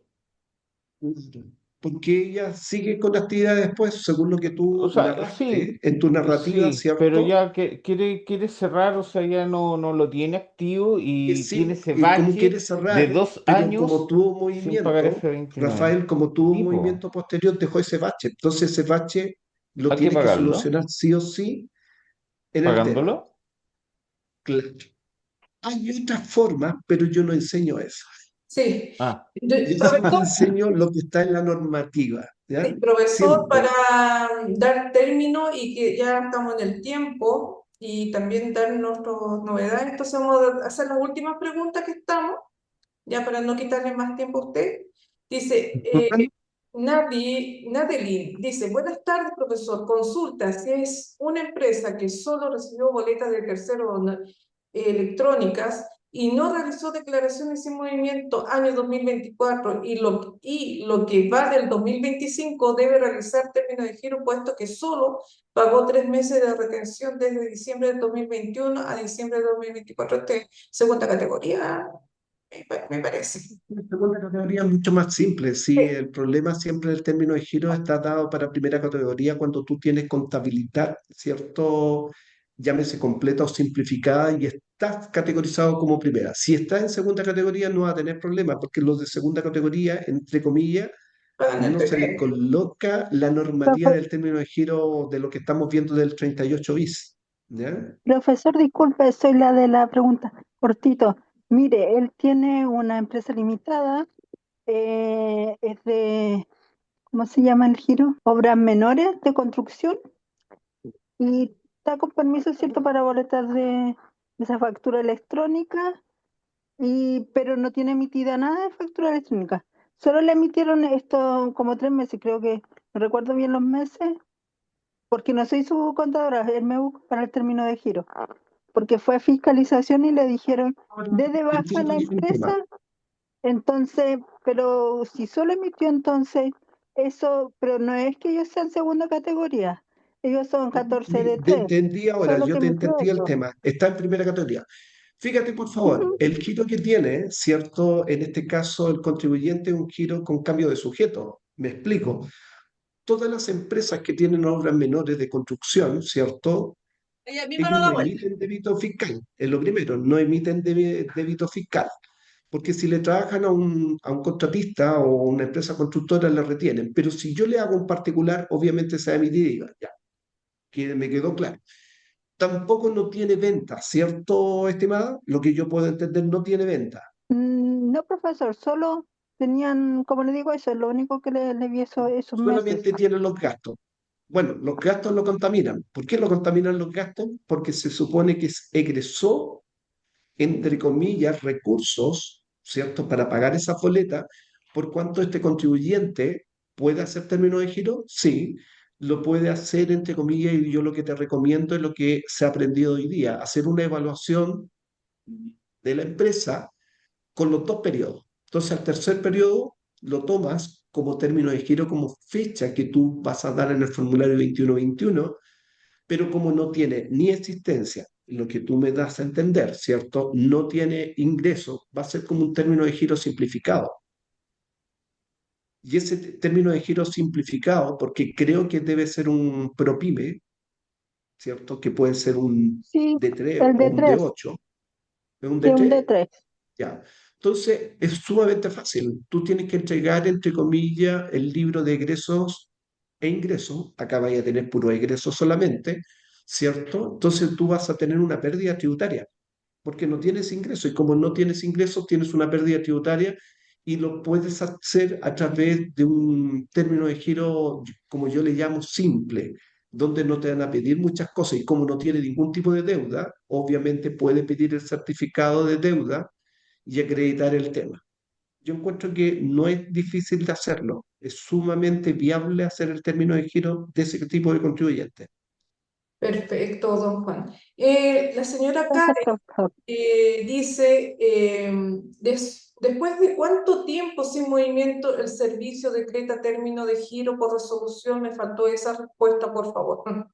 Porque ella sigue con la actividad después, según lo que O tú sea, narraste sí, en tu narrativa, sí, pero ¿cierto? ya que quiere cerrar, o sea, ya no lo tiene activo Que y tiene sí, ese y como bache quiere de cerrar, dos pero como años tuvo sin pagar movimiento, F-29. Rafael, como tuvo Sí, po, movimiento posterior, dejó ese bache. Entonces ese bache lo hay que tiene que pagarlo. solucionar sí o sí en el tema. ¿Pagándolo? Claro. Hay otras formas, pero yo no enseño eso. sí. Ah, Yo siempre Profesor, enseño lo que está en la normativa, ¿ya? sí, profesor, Siempre. para dar término y que ya estamos en el tiempo y también dar nuestras novedades, entonces vamos a hacer las últimas preguntas que estamos, ya para no quitarle más tiempo a usted. Dice, Disculpen. Nadeline, dice, buenas tardes, profesor. Consulta si es una empresa que solo recibió boletas de tercero electrónicas y no realizó declaraciones sin movimiento año 2024 y lo que va del 2025 debe realizar término de giro puesto que solo pagó 3 meses de retención desde diciembre del 2021 a diciembre del 2024. Segunda categoría, me parece. La segunda categoría es mucho más simple. Si Sí, el problema siempre del término de giro está dado para primera categoría cuando tú tienes contabilidad, ¿cierto? Llámese completa o simplificada y estás categorizado como primera. Si estás en segunda categoría no va a tener problema porque los de segunda categoría, entre comillas, pagan el no se les PP. coloca la normativa del término de giro de lo que estamos viendo del 38 bis, ¿ya? Profesor, disculpe, soy la de la pregunta. Cortito. Mire, él tiene una empresa limitada, es de, ¿cómo se llama el giro? Obras menores de construcción y está con permiso, ¿cierto?, para boletas de esa factura electrónica, pero no tiene emitida nada de factura electrónica. Solo le emitieron esto como 3 meses, creo que, no recuerdo bien los meses, porque no soy su contadora, él me busca para el término de giro. Porque fue a fiscalización y le dijeron, de baja Entiendo la bien el tema. empresa, entonces, pero si solo emitió entonces eso, pero no es que ellos sean segunda categoría, ellos son 14 de Te 3, entendí ahora, solo yo que te emitió entendí el eso. tema. Está en primera categoría. Fíjate, por favor, Ujú. el giro que tiene, ¿cierto? En este caso, el contribuyente es un giro con cambio de sujeto. Me explico. Todas las empresas que tienen obras menores de construcción, ¿cierto? Ella misma Ellos lo no da vuelta. emiten débito fiscal, es lo primero, no emiten débito fiscal. Porque si le trabajan a un contratista o una empresa constructora, le retienen. Pero si yo le hago un particular, obviamente se va a emitir IVA. Ya, que me quedó claro. Tampoco no tiene venta, ¿cierto, estimada? Lo que yo puedo entender, no tiene venta. No, profesor, solo tenían, como le digo, eso es lo único que le vi esos meses. Solamente tiene los gastos. Bueno, los gastos lo contaminan. ¿Por qué lo contaminan los gastos? Porque se supone que egresó, entre comillas, recursos, ¿cierto?, para pagar esa boleta. ¿Por cuánto este contribuyente puede hacer término de giro? Sí, lo puede hacer, entre comillas, y yo lo que te recomiendo es lo que se ha aprendido hoy día, hacer una evaluación de la empresa con los dos periodos. Entonces, al tercer periodo lo tomas como término de giro, como fecha que tú vas a dar en el formulario 2121, pero como no tiene ni existencia, lo que tú me das a entender, ¿cierto? No tiene ingreso, va a ser como un término de giro simplificado. Y ese término de giro simplificado, porque creo que debe ser un ProPyme, ¿cierto? Que puede ser un Sí, D3 el o de un 3, D8, ¿es un sí, un D3? D3. Ya. Entonces, es sumamente fácil. Tú tienes que entregar, entre comillas, el libro de egresos e ingresos. Acá vaya a tener puro egreso solamente. ¿cierto? Entonces tú vas a tener una pérdida tributaria porque no tienes ingresos y como no tienes ingresos tienes una pérdida tributaria y lo puedes hacer a través de un término de giro, como yo le llamo, simple, donde no te van a pedir muchas cosas y como no tiene ningún tipo de deuda, obviamente puede pedir el certificado de deuda y acreditar el tema. Yo encuentro que no es difícil de hacerlo, es sumamente viable hacer el término de giro de ese tipo de contribuyente. Perfecto, don Juan. La señora Karen Perfecto, doctor. dice, después de cuánto tiempo sin movimiento el servicio decreta término de giro por resolución, me faltó esa respuesta, por favor.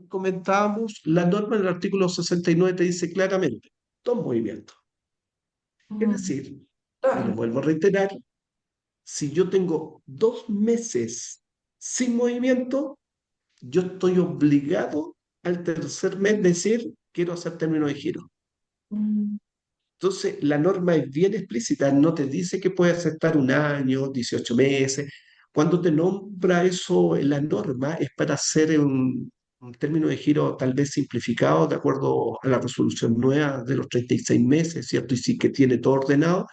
Comentábamos, la norma del artículo 69 te dice claramente, dos movimientos. Es decir, y lo Claro. vuelvo a reiterar, si yo tengo 2 meses sin movimiento, yo estoy obligado al tercer mes decir, quiero hacer término de giro. Mm. Entonces, la norma es bien explícita, no te dice que puede aceptar un año, 18 meses. Cuando te nombra eso en la norma, es para hacer un término de giro tal vez simplificado de acuerdo a la resolución nueva de los 36 meses, ¿cierto? Y sí que tiene todo ordenado,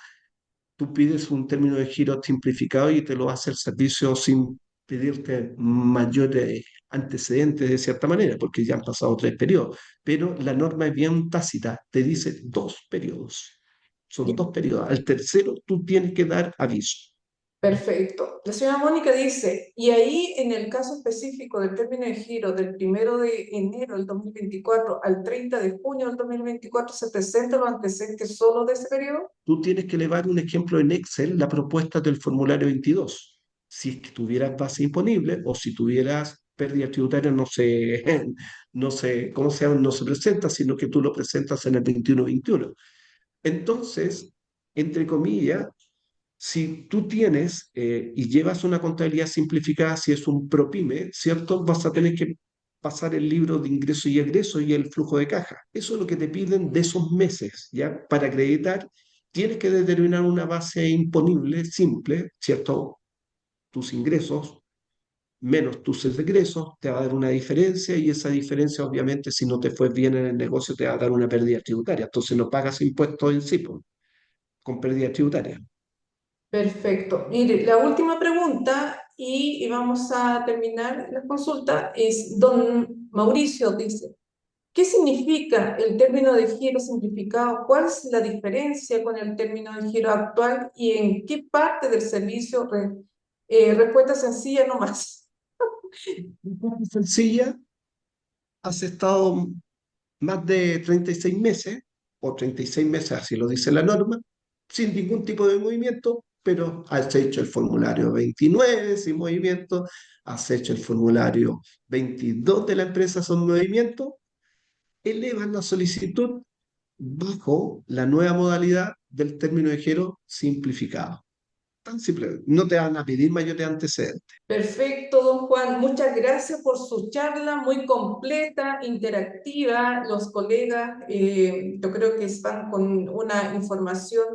tú pides un término de giro simplificado y te lo hace el servicio sin pedirte mayores antecedentes de cierta manera, porque ya han pasado 3 periodos. Pero la norma es bien tácita, te dice 2 periodos. Son 2 periodos. Al tercero tú tienes que dar aviso. Perfecto. La señora Mónica dice, y ahí en el caso específico del término de giro del 1 de enero del 2024 al 30 de junio del 2024, ¿se presentan los antecedentes solo de ese periodo? Tú tienes que elevar un ejemplo en Excel, la propuesta del formulario 22. Si es que tuvieras base imponible o si tuvieras pérdida tributaria, no sé, no sé cómo se llama, no se presenta, sino que tú lo presentas en el 21-21. Entonces, entre comillas, si tú tienes y llevas una contabilidad simplificada, si es un PROPYME, ¿cierto? Vas a tener que pasar el libro de ingresos y egresos y el flujo de caja. Eso es lo que te piden de esos meses, ¿ya? Para acreditar, tienes que determinar una base imponible simple, ¿cierto? Tus ingresos menos tus egresos te va a dar una diferencia y esa diferencia, obviamente, si no te fue bien en el negocio, te va a dar una pérdida tributaria. Entonces no pagas impuestos en sí, pues, con pérdida tributaria. Perfecto. Mire, la última pregunta y vamos a terminar la consulta es, don Mauricio dice, ¿qué significa el término de giro simplificado? ¿Cuál es la diferencia con el término de giro actual y en qué parte del servicio? Respuesta sencilla, no más. Sencilla, has estado más de 36 meses, o 36 meses, así lo dice la norma, sin ningún tipo de movimiento, pero has hecho el formulario 29 sin movimiento, has hecho el formulario 22 de la empresa sin movimiento, elevas la solicitud bajo la nueva modalidad del término de giro simplificado. Tan simple, no te van a pedir mayores antecedentes. Perfecto, don Juan. Muchas gracias por su charla, muy completa, interactiva. Los colegas, yo creo que están con una información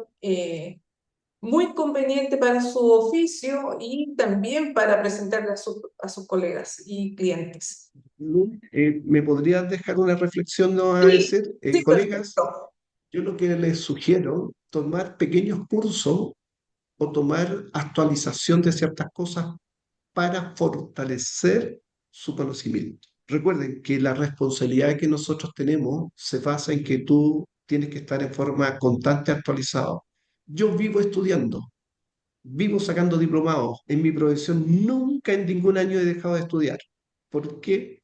muy conveniente para su oficio y también para presentarle a sus colegas y clientes. ¿Me podrías dejar una reflexión, no a Sí, decir, sí, colegas? perfecto. Yo lo que les sugiero, tomar pequeños cursos o tomar actualización de ciertas cosas para fortalecer su conocimiento. Recuerden que la responsabilidad que nosotros tenemos se basa en que tú tienes que estar en forma constante actualizado. Yo vivo estudiando, vivo sacando diplomados. En mi profesión nunca en ningún año he dejado de estudiar. ¿Por qué?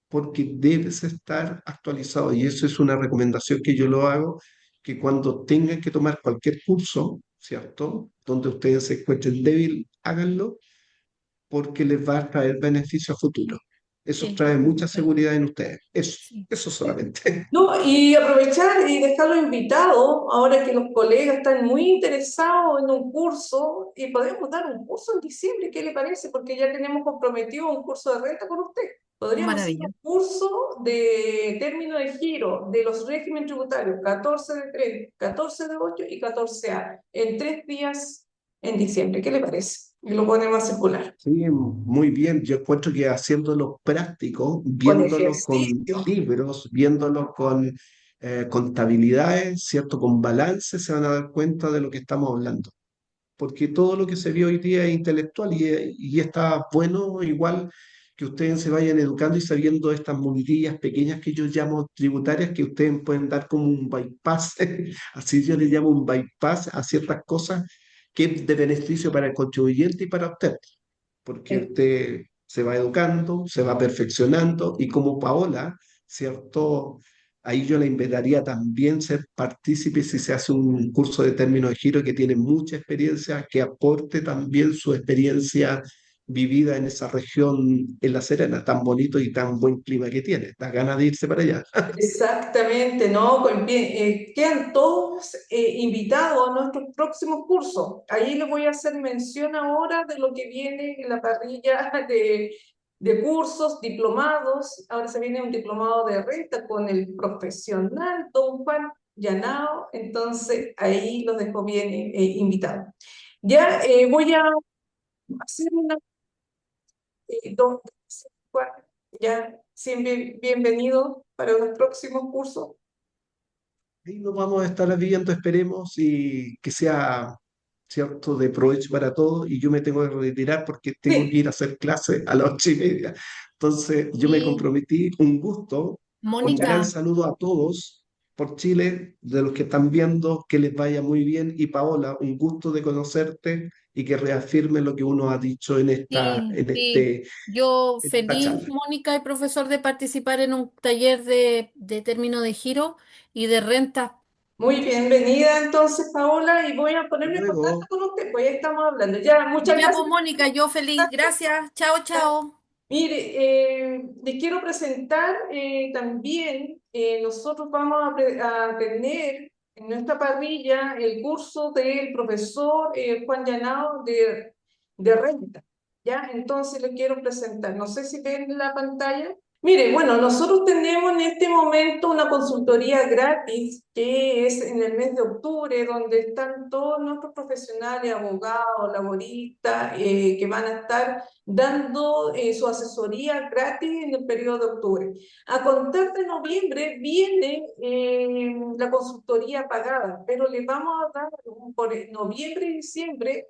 Porque debes estar actualizado y eso es una recomendación que yo lo hago, que cuando tengan que tomar cualquier curso, ¿cierto? Donde ustedes se encuentren débil, háganlo porque les va a traer beneficio a futuro. Eso Sí, trae mucha perfecto. seguridad en ustedes. Sí. Eso solamente. No, y aprovechar y dejarlo invitado, ahora que los colegas están muy interesados en un curso, y podemos dar un curso en diciembre, ¿qué le parece? Porque ya tenemos comprometido un curso de renta con usted. Podríamos hacer Maravilla. un curso de término de giro de los regímenes tributarios, 14 de 3, 14 de 8 y 14A, en 3 días en diciembre. ¿Qué le parece? y lo ponemos a circular. Sí, muy bien. Yo encuentro que haciéndolo práctico, Con viéndolo con ejercicio. libros, viéndolo con contabilidades, ¿cierto? Con balance, se van a dar cuenta de lo que estamos hablando. Porque todo lo que se vio hoy día es intelectual y está bueno igual que ustedes se vayan educando y sabiendo estas muletillas pequeñas que yo llamo tributarias, que ustedes pueden dar como un bypass, así yo le llamo un bypass a ciertas cosas que es de beneficio para el contribuyente y para usted, porque usted se va educando, se va perfeccionando y como Paola, ¿cierto? Ahí yo la invitaría también ser partícipe si se hace un curso de términos de giro que tiene mucha experiencia, que aporte también su experiencia vivida en esa región en La Serena, tan bonito y tan buen clima que tiene. Da ganas de irse para allá. Exactamente, ¿no? Quedan todos invitados a nuestros próximos cursos. Ahí les voy a hacer mención ahora de lo que viene en la parrilla de cursos, diplomados. Ahora se viene un diplomado de renta con el profesional Don Juan Llanao. Entonces, ahí los dejo bien invitados. Ya voy a hacer una... don Juan, ya siempre bienvenido para los próximos cursos. Ahí nos vamos a estar viendo, esperemos, y que sea, cierto, de provecho para todos. Y yo me tengo que retirar porque tengo que Sí, ir a hacer clase a las 8:30. Entonces, yo me Y comprometí, un gusto, un gran Mónica, saludo a todos por Chile, de los que están viendo, que les vaya muy bien. Y Paola, un gusto de conocerte y que reafirme lo que uno ha dicho en sí, sí. Yo en esta feliz, charla. Mónica y profesor, de participar en un taller de término de giro y de renta. muy bienvenida entonces, Paola, y voy a Hasta ponerme en contacto luego. con usted, pues ya estamos hablando. Ya, muchas Ya, pues, gracias. Mónica, yo feliz. Gracias. Chao, chao. Mire, les quiero presentar también, nosotros vamos a tener en nuestra parrilla el curso del profesor Juan Llanao de renta, ¿ya? Entonces le quiero presentar, no sé si ven la pantalla. Mire, bueno, nosotros tenemos en este momento una consultoría gratis que es en el mes de octubre, donde están todos nuestros profesionales, abogados, laboristas, que van a estar dando su asesoría gratis en el periodo de octubre. A contar de noviembre viene la consultoría pagada, pero le vamos a dar por noviembre y diciembre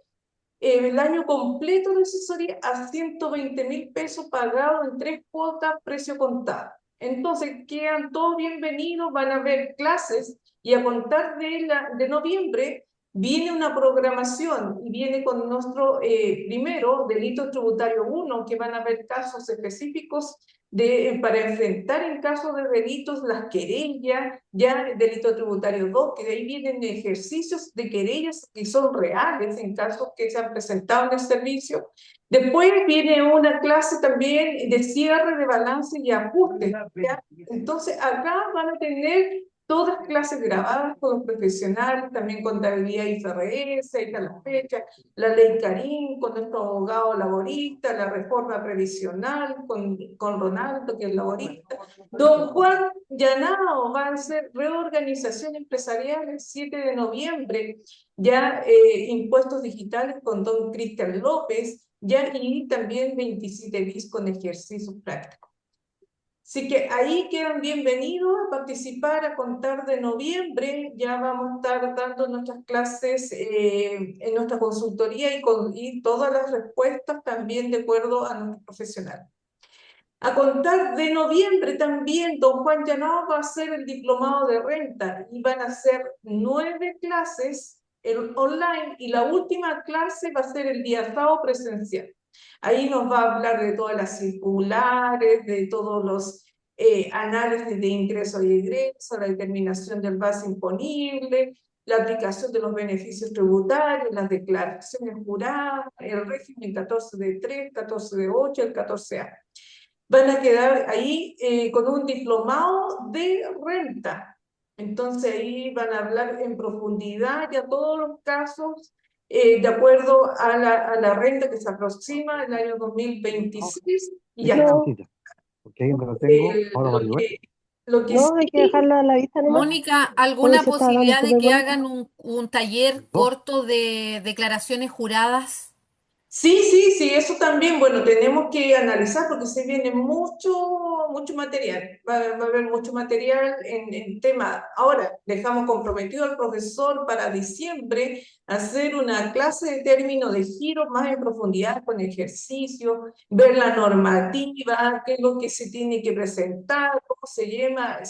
el año completo de asesoría a 120.000 pesos pagados en 3 cuotas, precio contado. Entonces, quedan todos bienvenidos, van a haber clases y a contar de noviembre viene una programación y viene con nuestro primero delito tributario 1, que van a haber casos específicos para enfrentar en caso de delitos las querellas, ya delito tributario 2, que de ahí vienen ejercicios de querellas que son reales en casos que se han presentado en el servicio. Después viene una clase también de cierre de balance y ajuste, ¿ya? Entonces acá van a tener todas clases grabadas con los profesionales, también contabilidad IFRS, ahí está la fecha, la ley Karim, con nuestro abogado laborista, la reforma previsional, con Ronaldo, que es laborista. Don Juan Llanao va a hacer reorganización empresarial el 7 de noviembre, ya impuestos digitales con don Cristian López, ya y también 27 bis con ejercicios prácticos. Así que ahí quedan bienvenidos a participar a contar de noviembre. Ya vamos a estar dando nuestras clases en nuestra consultoría y todas las respuestas también de acuerdo a nuestro profesional. A contar de noviembre también, don Juan Llanao va a hacer el diplomado de renta y van a ser 9 clases online y la última clase va a ser el día sábado presencial. Ahí nos va a hablar de todas las circulares, de todos los análisis de ingreso y egreso, la determinación del base imponible, la aplicación de los beneficios tributarios, las declaraciones juradas, el régimen 14 de 3, 14 de 8, el 14A. Van a quedar ahí con un diplomado de renta. Entonces ahí van a hablar en profundidad ya todos los casos de acuerdo a la renta que se aproxima el año 2026 y ya está. Porque ahí donde lo tengo, ahora Lo Maribel. lo que No, hay que sí, dejarla a la vista nomás. Mónica, Oye, ¿alguna se está hablando posibilidad de súper que bonito. hagan un taller No. corto de declaraciones juradas? Sí, sí, sí, eso también, bueno, tenemos que analizar porque se viene mucho material, va a haber mucho material en tema. Ahora, dejamos comprometido al profesor para diciembre hacer una clase de término de giro más en profundidad con ejercicio, ver la normativa, qué es lo que se tiene que presentar, cómo se llena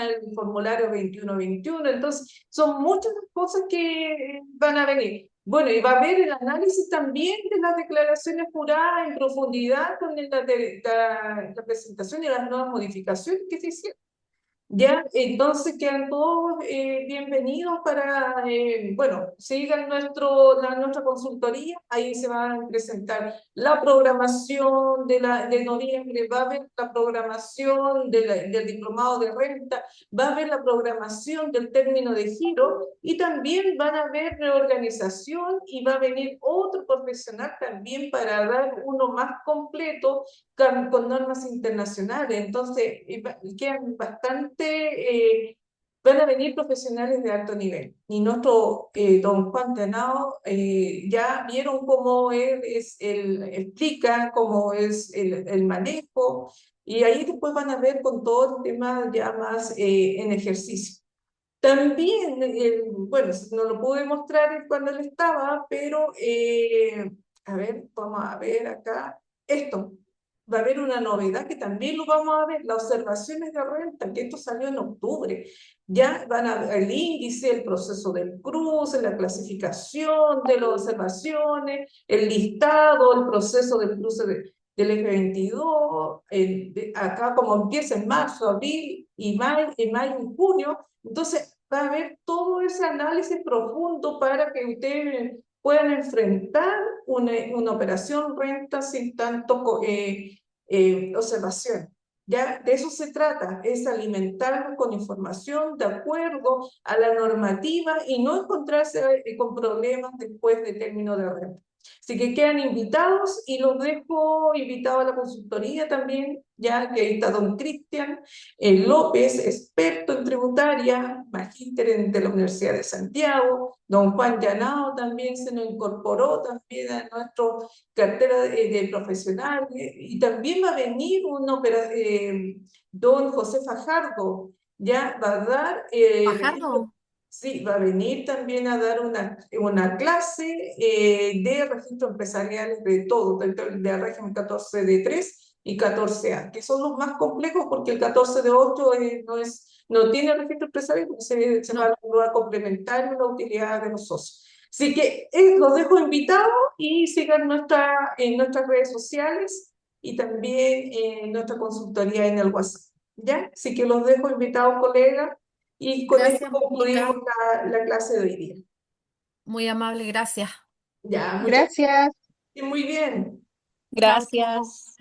el formulario 2121. Entonces, son muchas las cosas que van a venir. Bueno, y va a haber el análisis también de las declaraciones juradas en profundidad con la presentación de las nuevas modificaciones que se hicieron. Ya, entonces quedan todos bienvenidos para, bueno, sigan nuestra consultoría, ahí se va a presentar la programación de noviembre, va a haber la programación del diplomado de renta, va a haber la programación del término de giro y también van a haber reorganización y va a venir otro profesional también para dar uno más completo con normas internacionales. Entonces, quedan van a venir profesionales de alto nivel. Y nuestro don Juan Tenao ya vieron cómo él explica, cómo es el manejo, y ahí después van a ver con todo el tema ya más en ejercicio. También, bueno, no lo pude mostrar cuando él estaba, pero a ver, vamos a ver acá esto. Va a haber una novedad que también lo vamos a ver, las observaciones de renta, que esto salió en octubre. Ya van a ver el índice, el proceso del cruce, la clasificación de las observaciones, el listado, el proceso del cruce del F22, acá como empieza en marzo, abril y mayo y junio. Entonces, va a haber todo ese análisis profundo para que ustedes puedan enfrentar una operación renta sin tanto observación. Ya de eso se trata, es alimentarnos con información de acuerdo a la normativa y no encontrarse con problemas después de término de renta. Así que quedan invitados y los dejo invitados a la consultoría también, ya que ahí está don Cristian López, experto en tributaria, magíster de la Universidad de Santiago, don Juan Llanao también se nos incorporó también a nuestra cartera de profesional, y también va a venir don José Fajardo, ya va a dar registro. Fajardo. Sí, va a venir también a dar una clase de registro empresarial de todo, del régimen 14 de 3 y 14A, que son los más complejos porque el 14 de 8 no tiene registro empresarial, se va No, a complementar la utilidad de los socios. Así que los dejo invitados y sigan en nuestras redes sociales y también en nuestra consultoría en el WhatsApp. ¿Ya? Así que los dejo invitados, colegas, y con esto gracias, concluimos Mónica. la clase de hoy día. Muy amable, gracias. Ya, muchas Gracias. gracias. Muy bien. Chao, Gracias. chao.